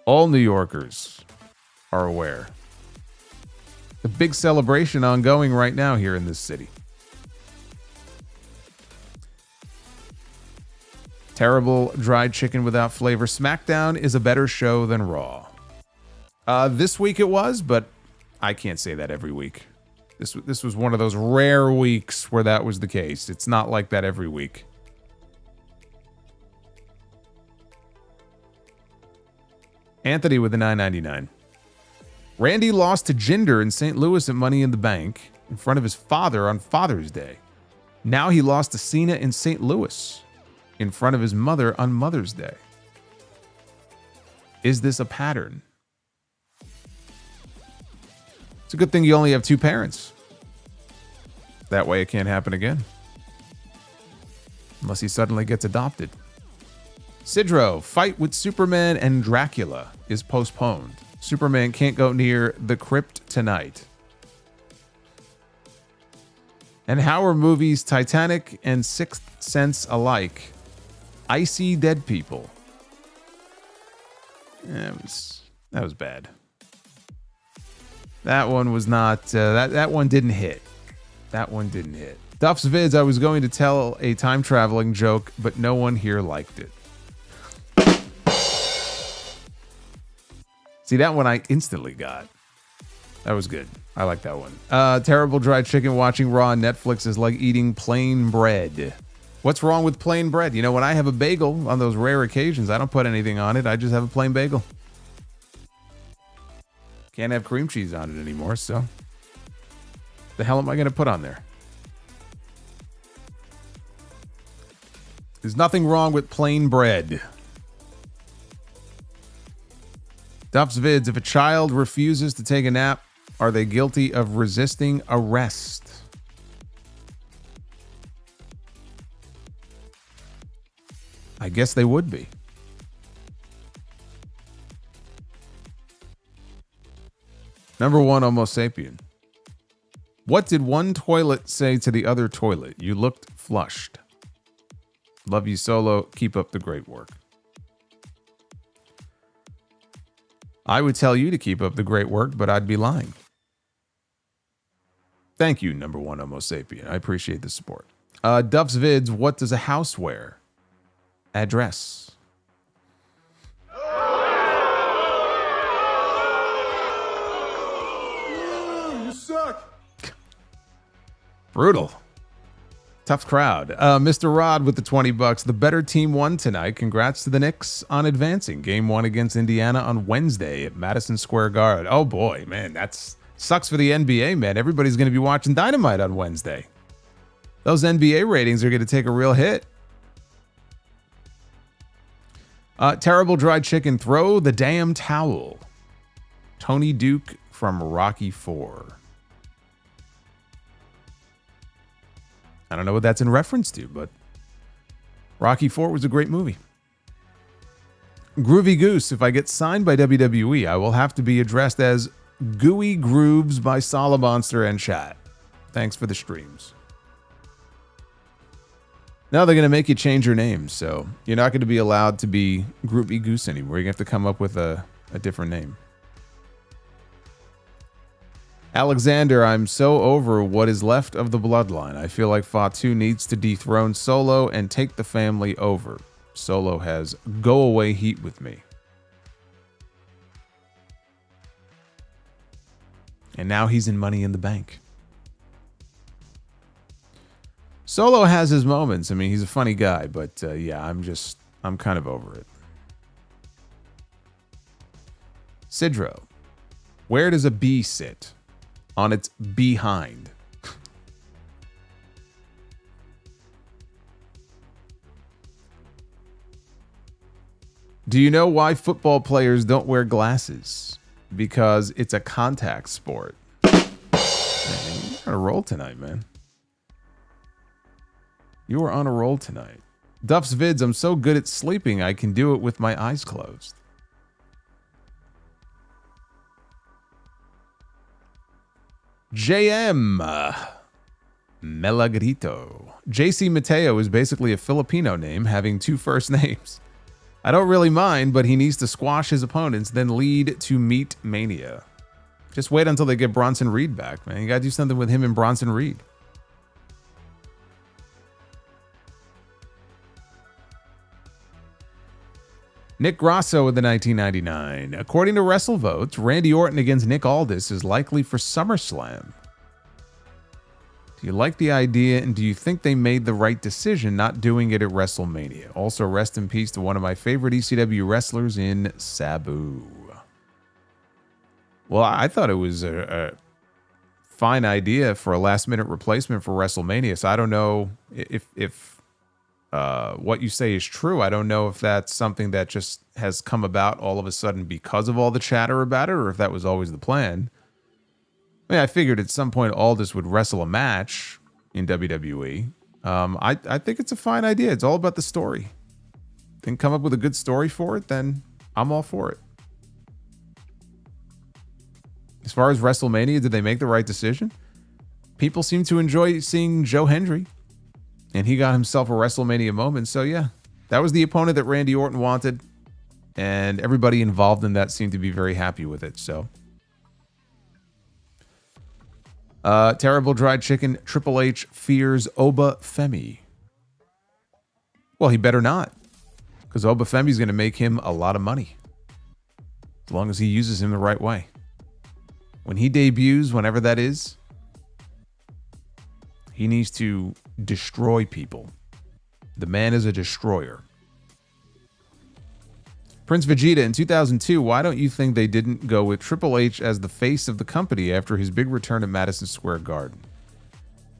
All New Yorkers are aware. A big celebration ongoing right now here in this city. Terrible dried chicken without flavor. SmackDown is a better show than Raw. This week it was, but I can't say that every week. This was one of those rare weeks where that was the case. It's not like that every week. Anthony with the $9.99. Randy lost to Jinder in St. Louis at Money in the Bank in front of his father on Father's Day. Now he lost to Cena in St. Louis in front of his mother on Mother's Day. Is this a pattern? It's a good thing you only have 2 parents. That way it can't happen again. Unless he suddenly gets adopted. Sidro, fight with Superman and Dracula is postponed. Superman can't go near the crypt tonight. And how are movies Titanic and Sixth Sense alike? Icy dead people. That was bad. That one was not. That one didn't hit. That one didn't hit. Duff's Vids, I was going to tell a time traveling joke, but no one here liked it. See, that one I instantly got. That was good. I like that one. Terrible Dried Chicken watching Raw on Netflix is like eating plain bread. What's wrong with plain bread? You know, when I have a bagel on those rare occasions, I don't put anything on it. I just have a plain bagel. Can't have cream cheese on it anymore, so the hell am I going to put on there? There's nothing wrong with plain bread. Duff's Vids, if a child refuses to take a nap, are they guilty of resisting arrest? I guess they would be. Number 1, Homo sapien. What did one toilet say to the other toilet? You looked flushed. Love you, Solo. Keep up the great work. I would tell you to keep up the great work, but I'd be lying. Thank you, number 1 Homo sapien. I appreciate the support. Duff's Vids, what does a house wear? Address. You suck. Brutal. Tough crowd. Mr. Rod with the $20. The better team won tonight. Congrats to the Knicks on advancing. Game 1 against Indiana on Wednesday at Madison Square Garden. Oh boy, man, that's sucks for the NBA, man. Everybody's going to be watching Dynamite on Wednesday. Those NBA ratings are going to take a real hit. Terrible Dried Chicken. Throw the damn towel. Tony Duke from Rocky IV. I don't know what that's in reference to, but Rocky IV was a great movie. Groovy Goose. If I get signed by WWE, I will have to be addressed as Gooey Grooves by Solomonster and chat. Thanks for the streams. Now they're going to make you change your name, so you're not going to be allowed to be Groovy Goose anymore. You're going to have to come up with a different name. Alexander, I'm so over what is left of the bloodline. I feel like Fatu needs to dethrone Solo and take the family over. Solo has go away heat with me. And now he's in Money in the Bank. Solo has his moments. I mean, he's a funny guy, but yeah, I'm kind of over it. Sidro, where does a bee sit? On its behind. Do you know why football players don't wear glasses? Because it's a contact sport. Man, you're on a roll tonight, man. You are on a roll tonight. Duff's Vids, I'm so good at sleeping, I can do it with my eyes closed. JM Melagrito. JC Mateo is basically a Filipino name having 2 first names. I don't really mind, but he needs to squash his opponents, then lead to Meat Mania. Just wait until they get Bronson Reed back, man. You gotta do something with him and Bronson Reed. Nick Grasso with the 1999. According to WrestleVotes, Randy Orton against Nick Aldis is likely for SummerSlam. Do you like the idea, and do you think they made the right decision not doing it at WrestleMania? Also, rest in peace to one of my favorite ECW wrestlers in Sabu. Well, I thought it was a fine idea for a last-minute replacement for WrestleMania, so I don't know if what you say is true. I don't know if that's something that just has come about all of a sudden because of all the chatter about it, or if that was always the plan. I mean, I figured at some point Aldis would wrestle a match in WWE. I think it's a fine idea. It's all about the story. Then come up with a good story for it, then I'm all for it. As far as WrestleMania, did they make the right decision? People seem to enjoy seeing Joe Hendry. And he got himself a WrestleMania moment. So, yeah, that was the opponent that Randy Orton wanted. And everybody involved in that seemed to be very happy with it. So, Terrible Dried Chicken. Triple H fears Oba Femi. Well, he better not. Because Oba Femi's going to make him a lot of money. As long as he uses him the right way. When he debuts, whenever that is, he needs to destroy people. The man is a destroyer. Prince Vegeta, in 2002, why don't you think they didn't go with Triple H as the face of the company after his big return at Madison Square Garden?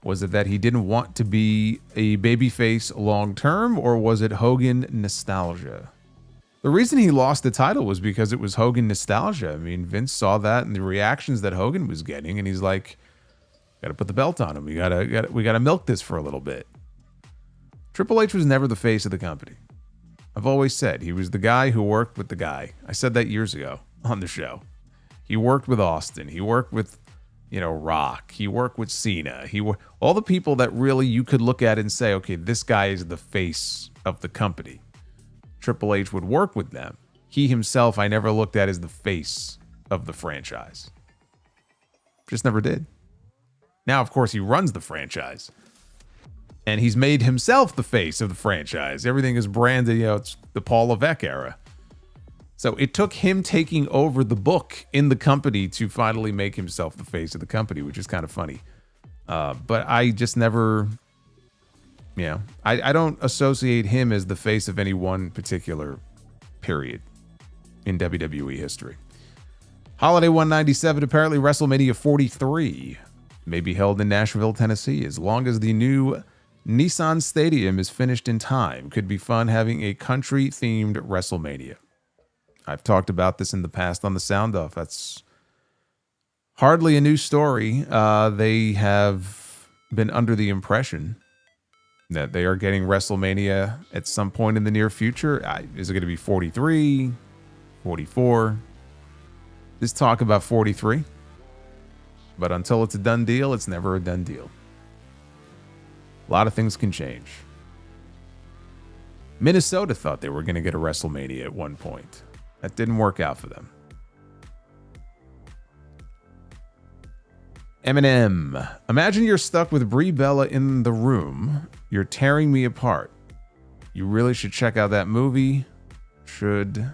Was it that he didn't want to be a babyface long term, or was it Hogan nostalgia? The reason he lost the title was because it was Hogan nostalgia. I mean, Vince saw that and the reactions that Hogan was getting, and he's like, "Got to put the belt on him. We gotta milk this for a little bit." Triple H was never the face of the company. I've always said he was the guy who worked with the guy. I said that years ago on the show. He worked with Austin. He worked with, Rock. He worked with Cena. All the people that really you could look at and say, okay, this guy is the face of the company. Triple H would work with them. He himself, I never looked at as the face of the franchise. Just never did. Now, of course, he runs the franchise. And he's made himself the face of the franchise. Everything is branded, it's the Paul Levesque era. So it took him taking over the book in the company to finally make himself the face of the company, which is kind of funny. But I just never, I don't associate him as the face of any one particular period in WWE history. Holiday 197, apparently WrestleMania 43 may be held in Nashville, Tennessee, as long as the new Nissan Stadium is finished in time. Could be fun having a country-themed WrestleMania. I've talked about this in the past on the Sound Off. That's hardly a new story. They have been under the impression that they are getting WrestleMania at some point in the near future. Is it going to be 43, 44? There's talk about 43. But until it's a done deal, it's never a done deal. A lot of things can change. Minnesota thought they were going to get a WrestleMania at one point. That didn't work out for them. Eminem. Imagine you're stuck with Brie Bella in the room. You're tearing me apart. You really should check out that movie. Should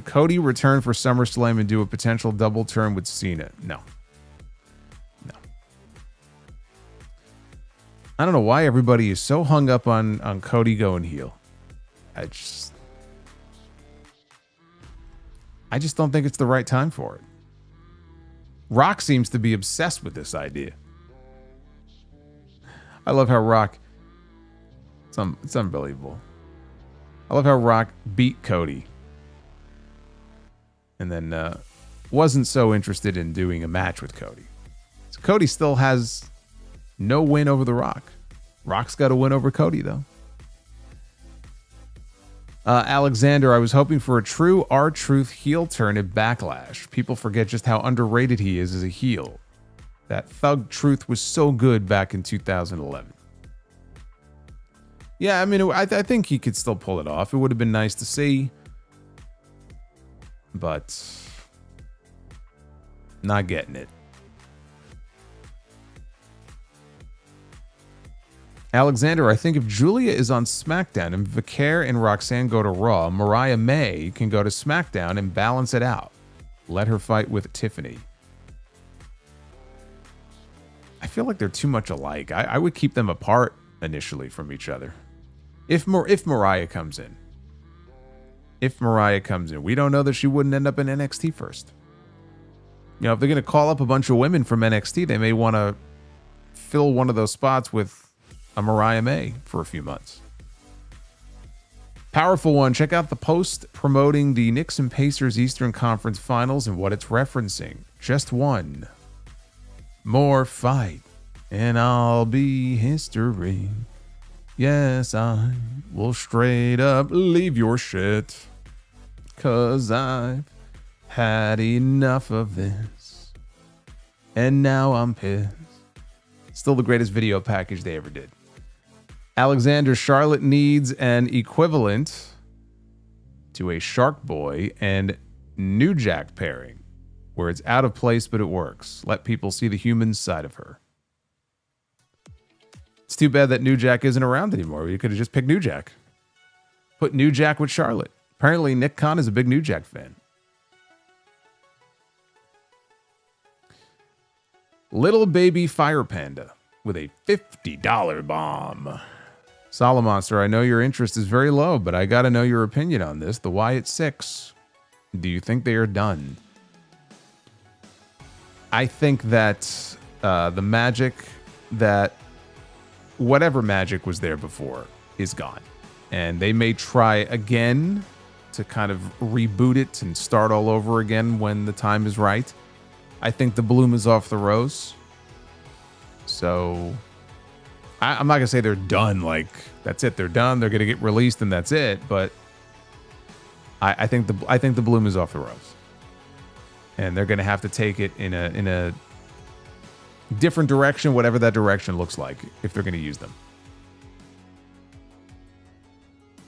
Cody return for SummerSlam and do a potential double turn with Cena? No. I don't know why everybody is so hung up on Cody going heel. I just don't think it's the right time for it. Rock seems to be obsessed with this idea. I love how Rock, it's unbelievable. I love how Rock beat Cody and then wasn't so interested in doing a match with Cody. So Cody still has no win over The Rock. Rock's got a win over Cody, though. Alexander, I was hoping for a true R-Truth heel turn at Backlash. People forget just how underrated he is as a heel. That Thug Truth was so good back in 2011. Yeah, I mean, I think he could still pull it off. It would have been nice to see. But not getting it. Alexander, I think if Julia is on SmackDown and Vicaire and Roxanne go to Raw, Mariah May can go to SmackDown and balance it out. Let her fight with Tiffany. I feel like they're too much alike. I would keep them apart initially from each other. If Mariah comes in. If Mariah comes in. We don't know that she wouldn't end up in NXT first. If they're going to call up a bunch of women from NXT, they may want to fill one of those spots with a Mariah May for a few months. Powerful one. Check out the post promoting the Knicks and Pacers Eastern Conference Finals and what it's referencing. Just one more fight and I'll be history. Yes, I will straight up leave your shit. 'Cause I've had enough of this. And now I'm pissed. Still the greatest video package they ever did. Alexander, Charlotte needs an equivalent to a Shark Boy and New Jack pairing, where it's out of place but it works. Let people see the human side of her. It's too bad that New Jack isn't around anymore. You could have just picked New Jack. Put New Jack with Charlotte. Apparently Nick Khan is a big New Jack fan. Little Baby Fire Panda with a $50 bomb. Solomonster, I know your interest is very low, but I got to know your opinion on this. The Wyatt 6. Do you think they are done? I think that the magic that whatever magic was there before is gone. And they may try again to kind of reboot it and start all over again when the time is right. I think the bloom is off the rose. So I'm not going to say they're done. Like, that's it. They're done. They're going to get released and that's it. But I think the bloom is off the rose. And they're going to have to take it in a different direction, whatever that direction looks like, if they're going to use them.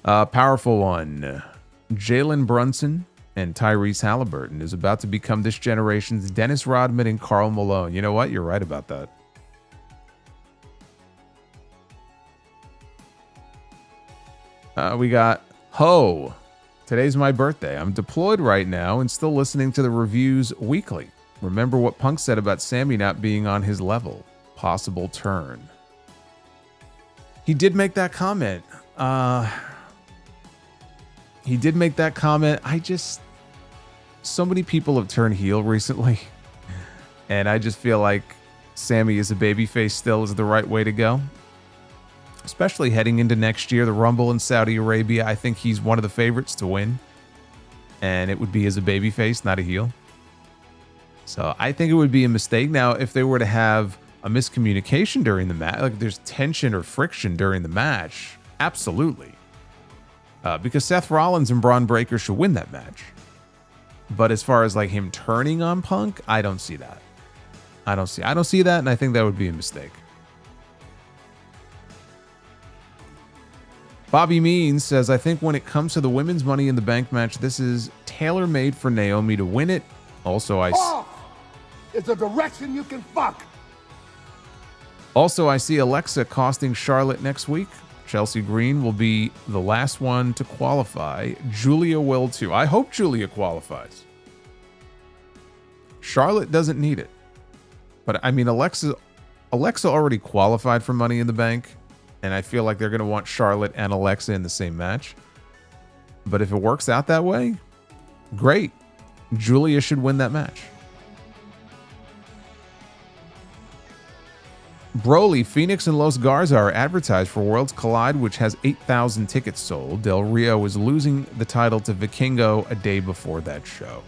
Powerful one. Jalen Brunson and Tyrese Halliburton is about to become this generation's Dennis Rodman and Karl Malone. You know what? You're right about that. We got Ho. Today's my birthday. I'm deployed right now and still listening to the reviews weekly. Remember what Punk said about Sammy not being on his level. Possible turn. He did make that comment. He did make that comment. So many people have turned heel recently. And I just feel like Sammy as a babyface still is the right way to go. Especially heading into next year, the Rumble in Saudi Arabia. I think he's one of the favorites to win. And it would be as a babyface, not a heel. So I think it would be a mistake. Now, if they were to have a miscommunication during the match, like there's tension or friction during the match, absolutely. Because Seth Rollins and Braun Breaker should win that match. But as far as like him turning on Punk, I don't see that. I don't see that, and I think that would be a mistake. Bobby Means says, I think when it comes to the women's Money in the Bank match, this is tailor-made for Naomi to win it. Also, it's a direction you can fuck. Also, I see Alexa costing Charlotte next week. Chelsea Green will be the last one to qualify. Julia will too. I hope Julia qualifies. Charlotte doesn't need it. But I mean, Alexa already qualified for Money in the Bank. And I feel like they're going to want Charlotte and Alexa in the same match. But if it works out that way, great. Julia should win that match. Broly, Fenix and Los Garza are advertised for Worlds Collide, which has 8,000 tickets sold. Del Rio is losing the title to Vikingo a day before that show.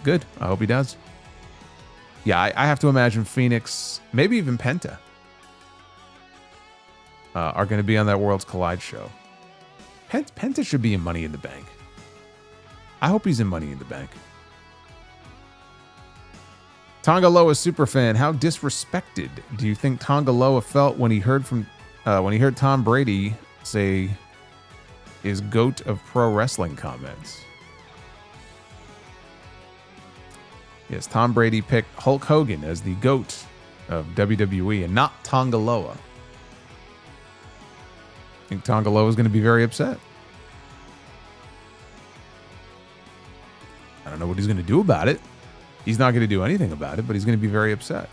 Good. I hope he does. Yeah, I have to imagine Fenix, maybe even Penta, are going to be on that Worlds Collide show. Penta should be in Money in the Bank. I hope he's in Money in the Bank. Tonga Loa superfan, how disrespected do you think Tonga Loa felt when he heard Tom Brady say his GOAT of pro wrestling comments? Yes, Tom Brady picked Hulk Hogan as the GOAT of WWE and not Tonga Loa. I think Tonga Loa is going to be very upset. I don't know what he's going to do about it. He's not going to do anything about it, but he's going to be very upset.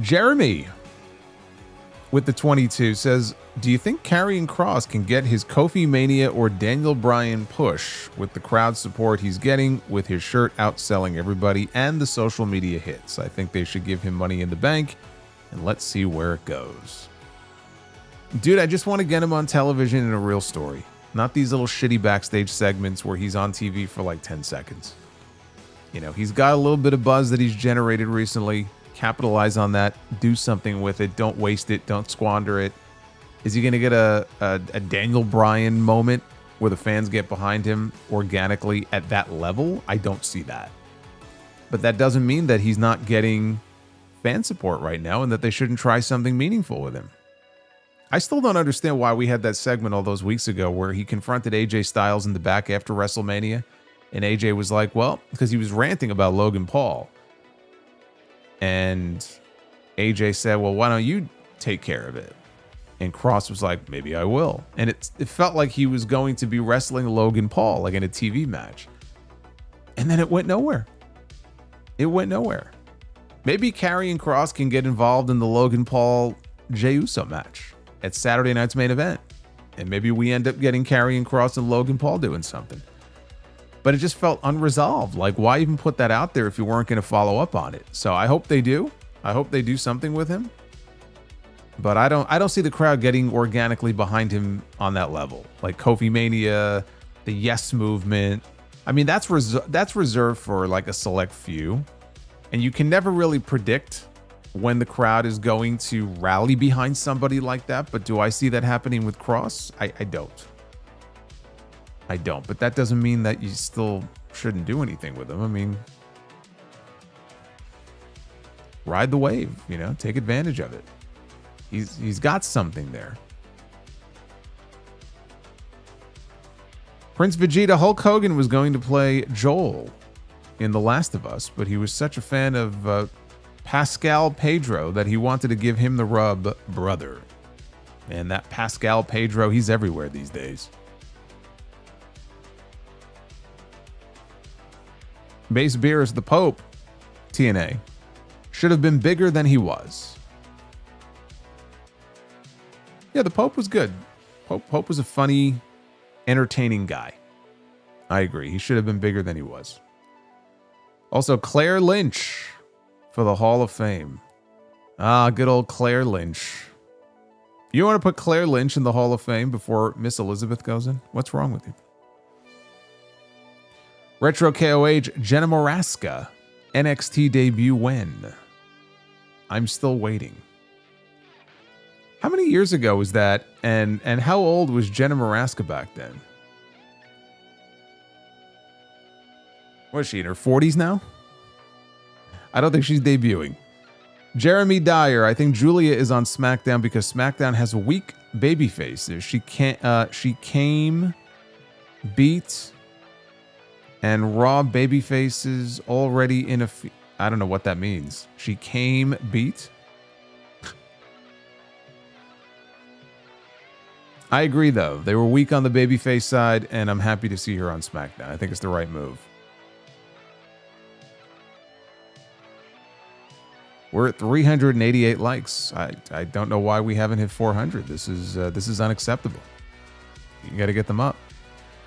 Jeremy with the 22 says, do you think Karrion Kross can get his Kofi Mania or Daniel Bryan push with the crowd support he's getting with his shirt outselling everybody and the social media hits? I think they should give him Money in the Bank and let's see where it goes. Dude, I just want to get him on television in a real story. Not these little shitty backstage segments where he's on TV for like 10 seconds. You know, he's got a little bit of buzz that he's generated recently. Capitalize on that. Do something with it. Don't waste it. Don't squander it. Is he going to get a Daniel Bryan moment where the fans get behind him organically at that level? I don't see that. But that doesn't mean that he's not getting fan support right now and that they shouldn't try something meaningful with him. I still don't understand why we had that segment all those weeks ago where he confronted AJ Styles in the back after WrestleMania. And AJ was like, well, because he was ranting about Logan Paul. And AJ said, well, why don't you take care of it? And Cross was like, maybe I will. And it felt like he was going to be wrestling Logan Paul, like in a TV match. And then it went nowhere. It went nowhere. Maybe Karrion Kross can get involved in the Logan Paul Jey Uso match at Saturday night's main event. And maybe we end up getting Karrion Kross and Logan Paul doing something. But it just felt unresolved. Like, why even put that out there if you weren't going to follow up on it? So I hope they do. I hope they do something with him. But I don't see the crowd getting organically behind him on that level. Like Kofi Mania, the Yes Movement. I mean, that's reserved for like a select few. And you can never really predict when the crowd is going to rally behind somebody like that. But do I see that happening with Cross? I don't. I don't. But that doesn't mean that you still shouldn't do anything with him. I mean, ride the wave, you know, take advantage of it. He's got something there. Prince Vegeta, Hulk Hogan was going to play Joel in The Last of Us, but he was such a fan of Pascal Pedro that he wanted to give him the rub brother. And that Pascal Pedro, he's everywhere these days. Base Beer is the Pope. TNA. Should have been bigger than he was. Yeah, the Pope was good. Pope was a funny, entertaining guy. I agree. He should have been bigger than he was. Also, Claire Lynch for the Hall of Fame. Ah, good old Claire Lynch. You want to put Claire Lynch in the Hall of Fame before Miss Elizabeth goes in? What's wrong with you? Retro KOH, Jenna Moraska. NXT debut when? I'm still waiting. How many years ago was that? And how old was Jenna Moraska back then? What is she, in her 40s now? I don't think she's debuting. Jeremy Dyer, I think Julia is on SmackDown because SmackDown has weak baby faces. She came, beat, and Raw baby faces already in a... I don't know what that means. She came, beat? I agree, though. They were weak on the babyface side, and I'm happy to see her on SmackDown. I think it's the right move. We're at 388 likes. I don't know why we haven't hit 400. This is unacceptable. You got to get them up.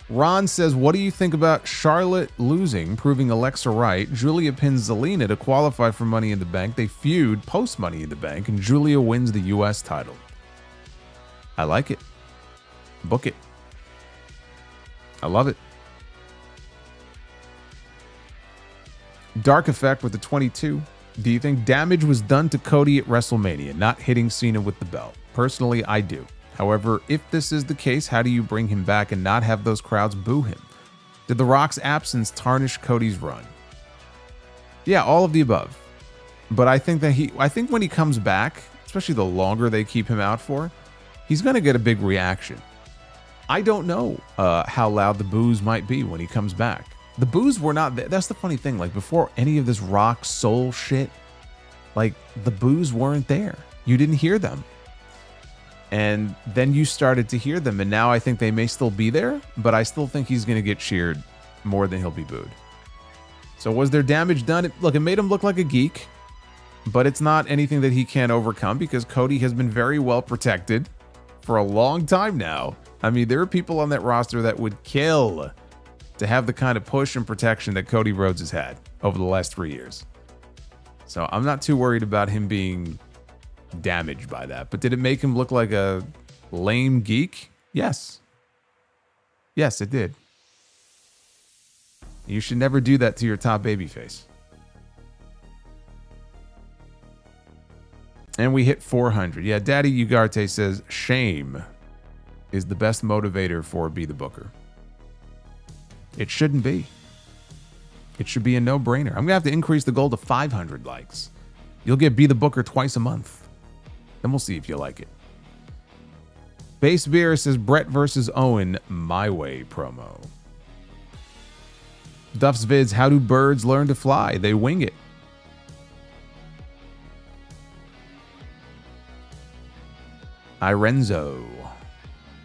Ron says, what do you think about Charlotte losing, proving Alexa right? Julia pins Zelina to qualify for Money in the Bank. They feud post Money in the Bank, and Julia wins the U.S. title. I like it. Book it. I love it. Dark Effect with the 22. Do you think damage was done to Cody at WrestleMania, not hitting Cena with the belt? Personally, I do. However, if this is the case, how do you bring him back and not have those crowds boo him? Did The Rock's absence tarnish Cody's run? Yeah, all of the above. But I think when he comes back, especially the longer they keep him out for, he's going to get a big reaction. I don't know how loud the boos might be when he comes back. The boos were not there. That's the funny thing. Like, before any of this rock soul shit, like, the boos weren't there. You didn't hear them. And then you started to hear them. And now I think they may still be there, but I still think he's going to get cheered more than he'll be booed. So was there damage done? Look, it made him look like a geek, but it's not anything that he can't overcome because Cody has been very well protected for a long time now. I mean, there are people on that roster that would kill to have the kind of push and protection that Cody Rhodes has had over the last 3 years. So I'm not too worried about him being damaged by that. But did it make him look like a lame geek? Yes. Yes, it did. You should never do that to your top babyface. And we hit 400. Yeah, Daddy Ugarte says, shame is the best motivator for Be the Booker. It shouldn't be. It should be a no-brainer. I'm going to have to increase the goal to 500 likes. You'll get Be the Booker twice a month. Then we'll see if you like it. Base Beer says, Brett versus Owen, My Way promo. Duff's Vids, how do birds learn to fly? They wing it. Irenzo.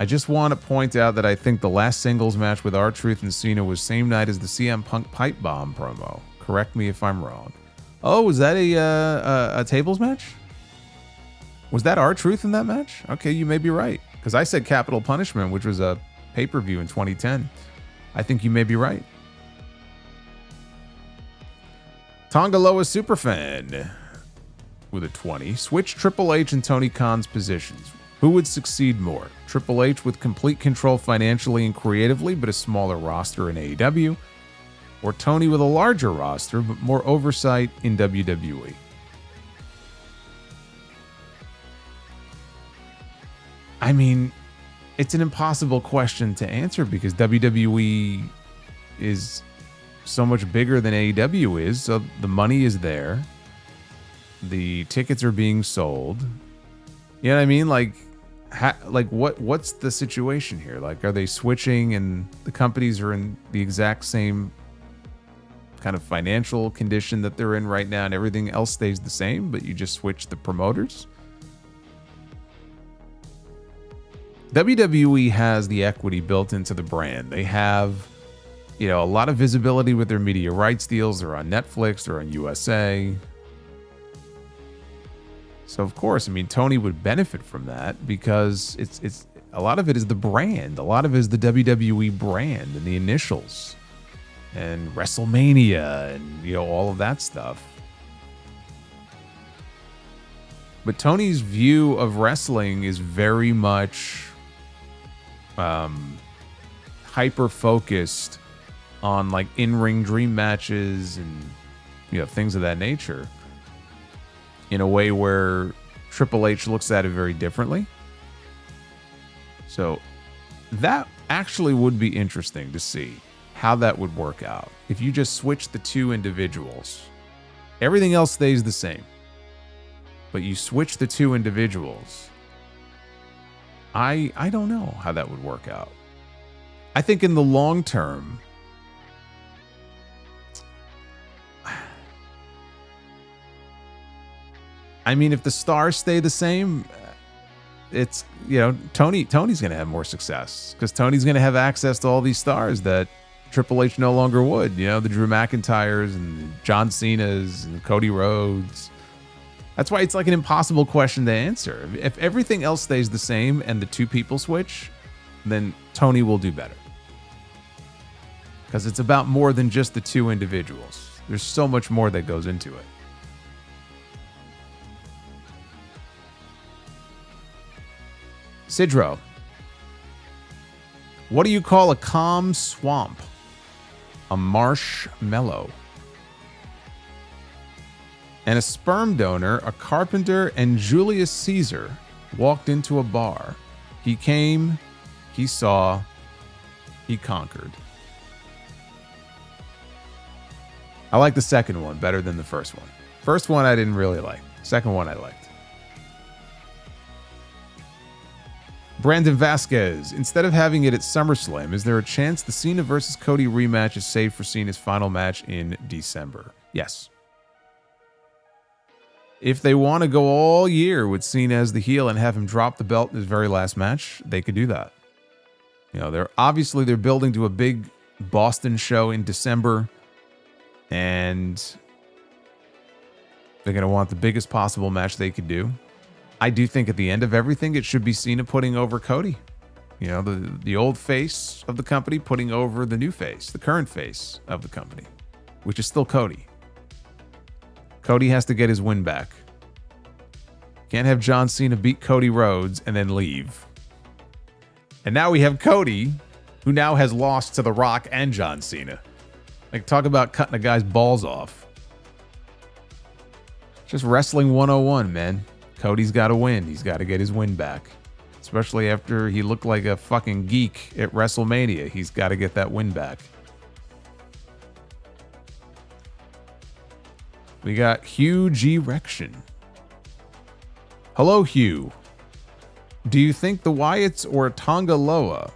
I just want to point out that I think the last singles match with R-Truth and Cena was same night as the CM Punk Pipe Bomb promo. Correct me if I'm wrong. Oh, was that a tables match? Was that R-Truth in that match? Okay, you may be right. Because I said Capital Punishment, which was a pay-per-view in 2010. I think you may be right. Tongaloa Superfan with a 20. Switch Triple H and Tony Khan's positions. Who would succeed more? Triple H with complete control financially and creatively, but a smaller roster in AEW? Or Tony with a larger roster, but more oversight in WWE? I mean, it's an impossible question to answer because WWE is so much bigger than AEW is, so the money is there. The tickets are being sold. You know what I mean? What's the situation here? Like, are they switching and the companies are in the exact same kind of financial condition that they're in right now and everything else stays the same, but you just switch the promoters? WWE has the equity built into the brand. They have, a lot of visibility with their media rights deals. They're on Netflix, they're on USA. So of course, Tony would benefit from that because it's a lot of it is the brand. A lot of it is the WWE brand and the initials and WrestleMania and all of that stuff. But Tony's view of wrestling is very much hyper focused on like in-ring dream matches and things of that nature, in a way where Triple H looks at it very differently. So that actually would be interesting to see how that would work out. If you just switch the two individuals, everything else stays the same, but you switch the two individuals, I don't know how that would work out. I think in the long term, if the stars stay the same, it's, Tony's going to have more success because Tony's going to have access to all these stars that Triple H no longer would. The Drew McIntyres and John Cena's and Cody Rhodes. That's why it's like an impossible question to answer. If everything else stays the same and the two people switch, then Tony will do better. Because it's about more than just the two individuals. There's so much more that goes into it. Sidro, what do you call a calm swamp? A marshmallow. And a sperm donor, a carpenter, and Julius Caesar walked into a bar. He came, he saw, he conquered. I like the second one better than the first one. First one I didn't really like. Second one I liked. Brandon Vasquez, instead of having it at SummerSlam, is there a chance the Cena versus Cody rematch is saved for Cena's final match in December? Yes. If they want to go all year with Cena as the heel and have him drop the belt in his very last match, they could do that. They're building to a big Boston show in December, and they're going to want the biggest possible match they could do. I do think at the end of everything, it should be Cena putting over Cody. The old face of the company putting over the new face, the current face of the company, which is still Cody. Cody has to get his win back. Can't have John Cena beat Cody Rhodes and then leave. And now we have Cody, who now has lost to The Rock and John Cena. Like, talk about cutting a guy's balls off. Just wrestling 101, man. Cody's got to win. He's got to get his win back. Especially after he looked like a fucking geek at WrestleMania. He's got to get that win back. We got Huge Erection. Hello, Hugh. Do you think the Wyatts or Tongaloa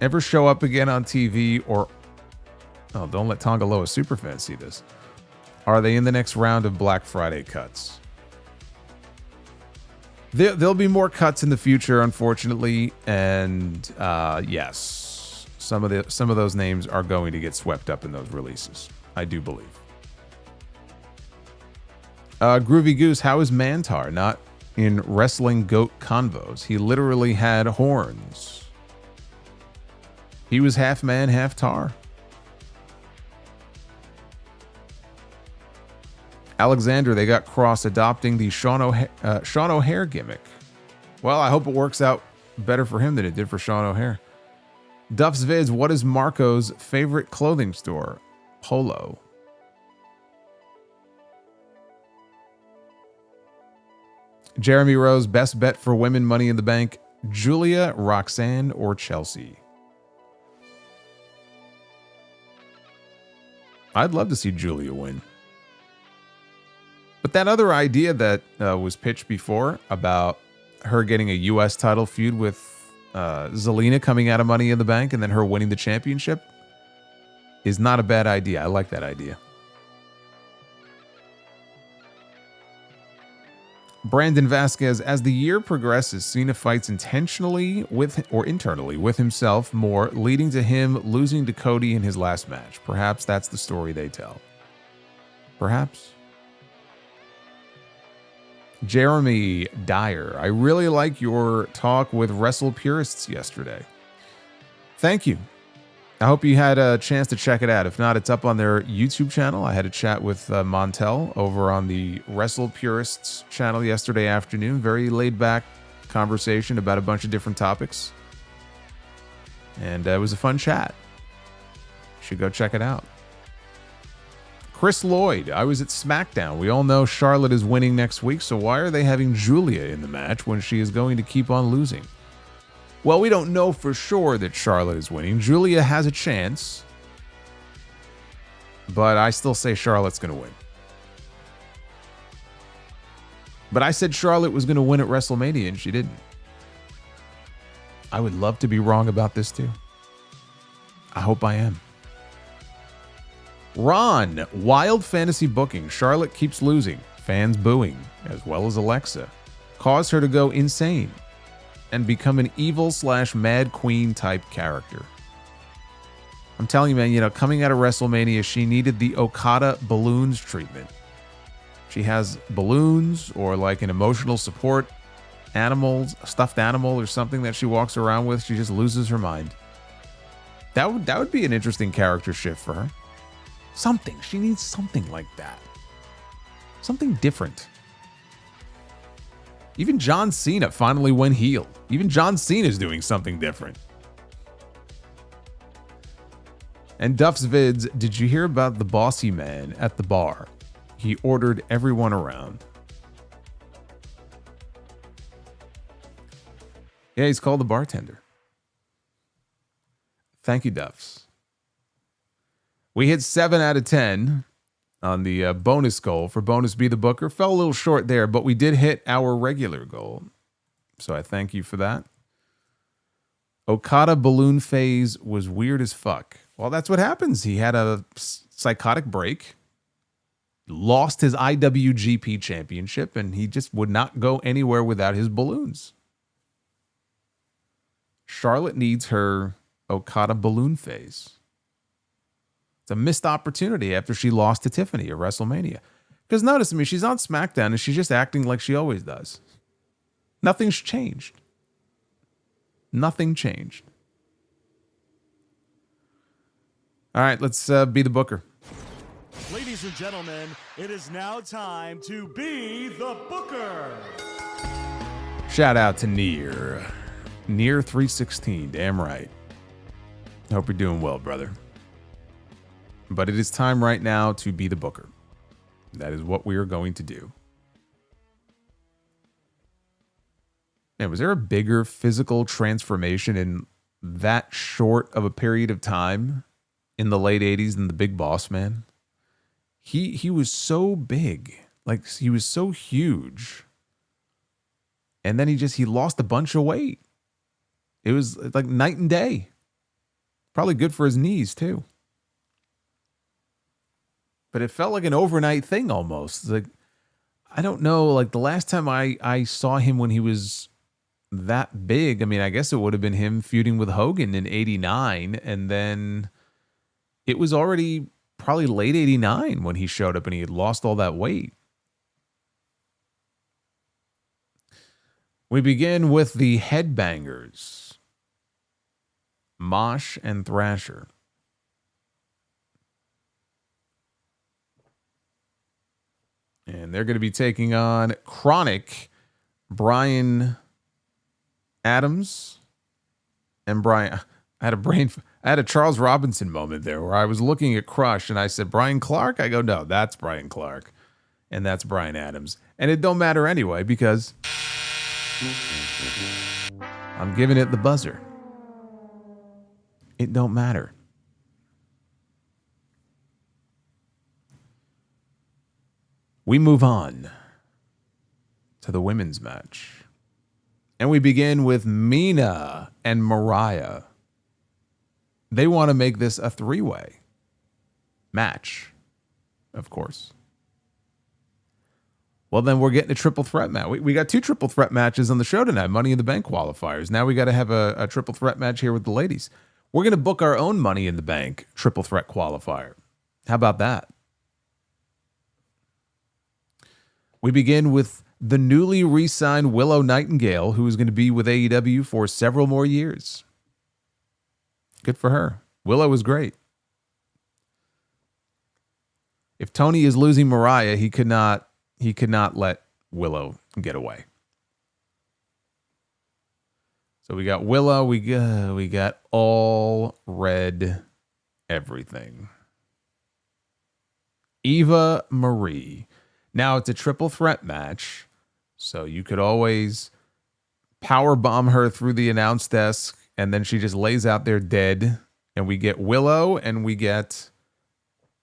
ever show up again on TV or... Oh, don't let Tongaloa superfans see this. Are they in the next round of Black Friday cuts? There'll be more cuts in the future, unfortunately, and yes, some of those names are going to get swept up in those releases. I do believe. Groovy Goose, how is Mantar not in Wrestling Goat Convos? He literally had horns. He was half man, half tar. Alexander, they got Cross adopting the Sean O'Hare gimmick. Well, I hope it works out better for him than it did for Sean O'Hare. Duff's Vids, what is Marco's favorite clothing store? Polo. Jeremy Rose, best bet for women Money in the Bank, Julia, Roxanne, or Chelsea? I'd love to see Julia win. But that other idea that was pitched before about her getting a U.S. title feud with Zelina coming out of Money in the Bank and then her winning the championship is not a bad idea. I like that idea. Brandon Vasquez, as the year progresses, Cena fights intentionally with or internally with himself more, leading to him losing to Cody in his last match. Perhaps that's the story they tell. Perhaps. Jeremy Dyer, I really like your talk with Wrestle Purists yesterday. Thank you. I hope you had a chance to check it out. If not, it's up on their YouTube channel. I had a chat with Montel over on the Wrestle Purists channel yesterday afternoon. Very laid back conversation about a bunch of different topics. And it was a fun chat. You should go check it out. Chris Lloyd, I was at SmackDown. We all know Charlotte is winning next week, so why are they having Julia in the match when she is going to keep on losing? Well, we don't know for sure that Charlotte is winning. Julia has a chance, but I still say Charlotte's going to win. But I said Charlotte was going to win at WrestleMania, and she didn't. I would love to be wrong about this, too. I hope I am. Ron, wild fantasy booking. Charlotte keeps losing. Fans booing, as well as Alexa. Cause her to go insane and become an evil/mad queen type character. I'm telling you, man, coming out of WrestleMania, she needed the Okada balloons treatment. She has balloons or like an emotional support animal, stuffed animal or something that she walks around with. She just loses her mind. That would be an interesting character shift for her. Something. She needs something like that. Something different. Even John Cena finally went heel. Even John Cena is doing something different. And Duff's Vids, did you hear about the bossy man at the bar? He ordered everyone around. Yeah, he's called the bartender. Thank you, Duffs. We hit 7 out of 10 on the bonus goal for Bonus Be the Booker. Fell a little short there, but we did hit our regular goal. So I thank you for that. Okada balloon phase was weird as fuck. Well, that's what happens. He had a psychotic break, lost his IWGP championship, and he just would not go anywhere without his balloons. Charlotte needs her Okada balloon phase. It's a missed opportunity after she lost to Tiffany at WrestleMania. Because notice, she's on SmackDown and she's just acting like she always does. Nothing's changed. Nothing changed. All right, let's be the booker. Ladies and gentlemen, it is now time to be the booker. Shout out to Nier. Nier 316, damn right. Hope you're doing well, brother. But it is time right now to be the booker. That is what we are going to do. Man, was there a bigger physical transformation in that short of a period of time in the late 80s than the Big Boss Man? He was so big. Like, he was so huge. And then he lost a bunch of weight. It was like night and day. Probably good for his knees, too. But it felt like an overnight thing almost. Like, I don't know. Like the last time I saw him when he was that big, I mean, I guess it would have been him feuding with Hogan in 89. And then it was already probably late 89 when he showed up and he had lost all that weight. We begin with the Headbangers, Mosh and Thrasher. And they're going to be taking on Chronic, Brian Adams, and Brian. I had a Charles Robinson moment there where I was looking at Crush and I said, Brian Clark? I go, no, that's Brian Clark. And that's Brian Adams. And it don't matter anyway because I'm giving it the buzzer. It don't matter. We move on to the women's match. And we begin with Mina and Mariah. They want to make this a three-way match, of course. Well, then we're getting a triple threat match. We got 2 triple threat matches on the show tonight, Money in the Bank qualifiers. Now we got to have a triple threat match here with the ladies. We're going to book our own Money in the Bank triple threat qualifier. How about that? We begin with the newly re-signed Willow Nightingale, who is going to be with AEW for several more years. Good for her. Willow was great. If Tony is losing Mariah, he could not let Willow get away. So we got Willow, we got all red everything. Eva Marie. Now it's a triple threat match, so you could always power bomb her through the announce desk, and then she just lays out there dead. And we get Willow, and we get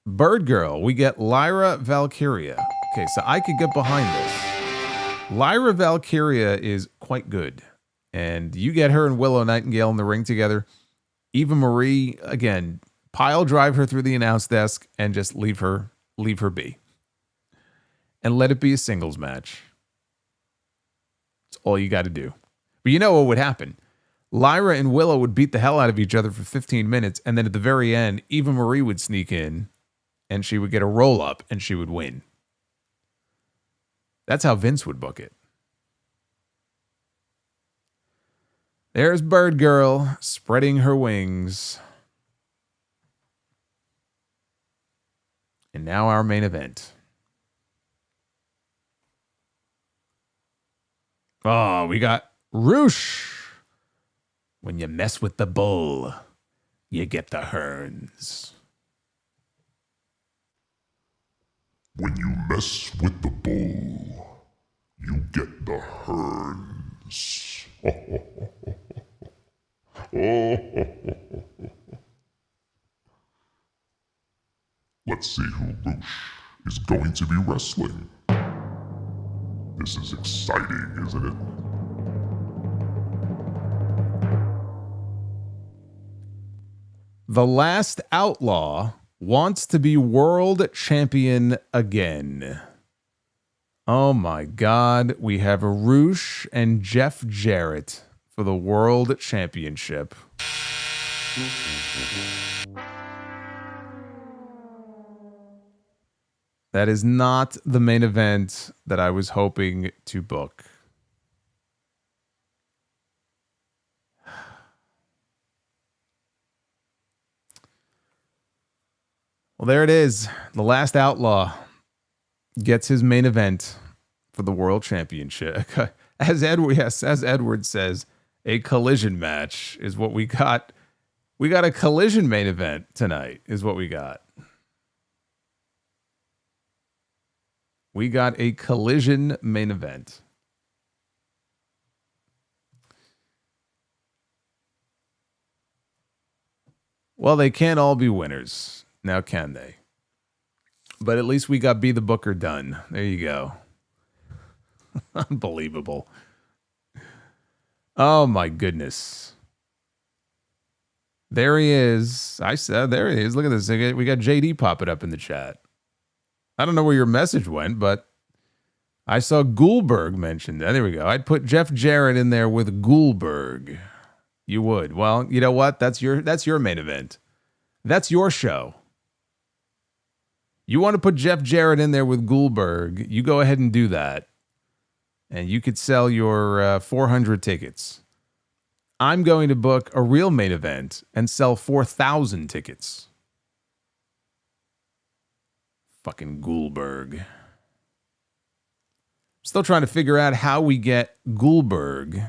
Bird Girl. We get Lyra Valkyria. Okay, so I could get behind this. Lyra Valkyria is quite good, and you get her and Willow Nightingale in the ring together. Eva Marie, again, pile drive her through the announce desk and just leave her be. And let it be a singles match. That's all you got to do. But you know what would happen? Lyra and Willow would beat the hell out of each other for 15 minutes, and then at the very end, Eva Marie would sneak in, and she would get a roll-up, and she would win. That's how Vince would book it. There's Bird Girl spreading her wings. And now our main event. Oh, we got Roosh. When you mess with the bull, you get the herns. When you mess with the bull, you get the herns. Let's see who Roosh is going to be wrestling. This is exciting, isn't it? The Last Outlaw wants to be world champion again. Oh my God. We have Roosh and Jeff Jarrett for the world championship. That is not the main event that I was hoping to book. Well, there it is. The Last Outlaw gets his main event for the world championship. As Edward says, a collision match is what we got. We got a collision main event tonight is what we got. We got a collision main event. Well, they can't all be winners. Now can they? But at least we got Be the Booker done. There you go. Unbelievable. Oh my goodness. There he is. I said there he is. Look at this. We got JD popping up in the chat. I don't know where your message went, but I saw Goldberg mentioned. There we go. I'd put Jeff Jarrett in there with Goldberg. You would. Well, you know what? That's your main event. That's your show. You want to put Jeff Jarrett in there with Goldberg, you go ahead and do that. And you could sell your 400 tickets. I'm going to book a real main event and sell 4,000 tickets. Fucking Goldberg. Still trying to figure out how we get Goldberg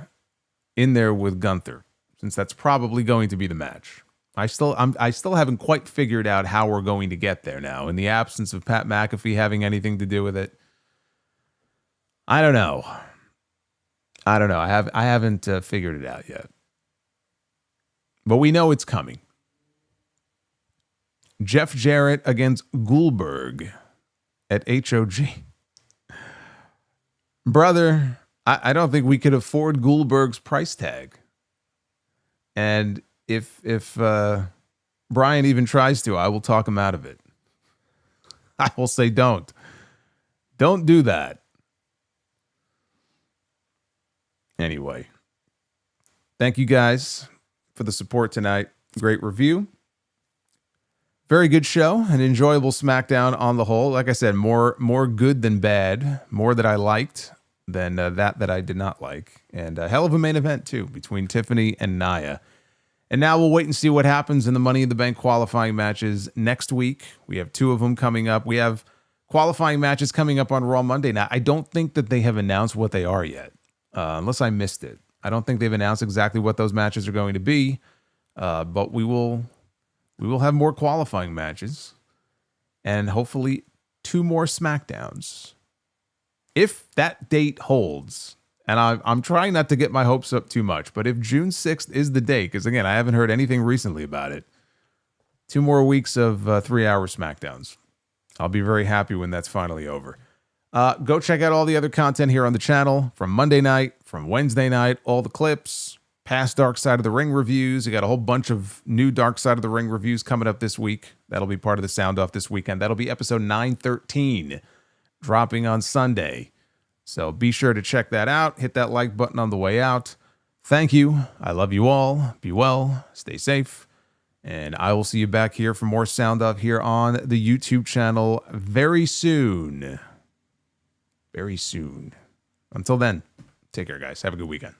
in there with Gunther, since that's probably going to be the match. I still haven't quite figured out how we're going to get there now, in the absence of Pat McAfee having anything to do with it. I don't know. I haven't figured it out yet. But we know it's coming. Jeff Jarrett against Goldberg at HOG. Brother, I don't think we could afford Goldberg's price tag. And if Brian even tries to, I will talk him out of it. I will say don't. Don't do that. Anyway, thank you guys for the support tonight. Great review. Very good show. An enjoyable SmackDown on the whole. Like I said, more good than bad. More that I liked than that I did not like. And a hell of a main event, too, between Tiffany and Nia. And now we'll wait and see what happens in the Money in the Bank qualifying matches next week. We have 2 of them coming up. We have qualifying matches coming up on Raw Monday. Now, I don't think that they have announced what they are yet, unless I missed it. I don't think they've announced exactly what those matches are going to be, but we will have more qualifying matches and hopefully 2 more SmackDowns. If that date holds, and I'm trying not to get my hopes up too much, but if June 6th is the date, because again, I haven't heard anything recently about it, 2 more weeks of 3-hour SmackDowns. I'll be very happy when that's finally over. Go check out all the other content here on the channel from Monday night, from Wednesday night, all the clips, past Dark Side of the Ring reviews. We got a whole bunch of new Dark Side of the Ring reviews coming up this week. That'll be part of the Sound Off this weekend. That'll be episode 913, dropping on Sunday. So be sure to check that out. Hit that like button on the way out. Thank you. I love you all. Be well. Stay safe. And I will see you back here for more Sound Off here on the YouTube channel very soon. Very soon. Until then, take care, guys. Have a good weekend.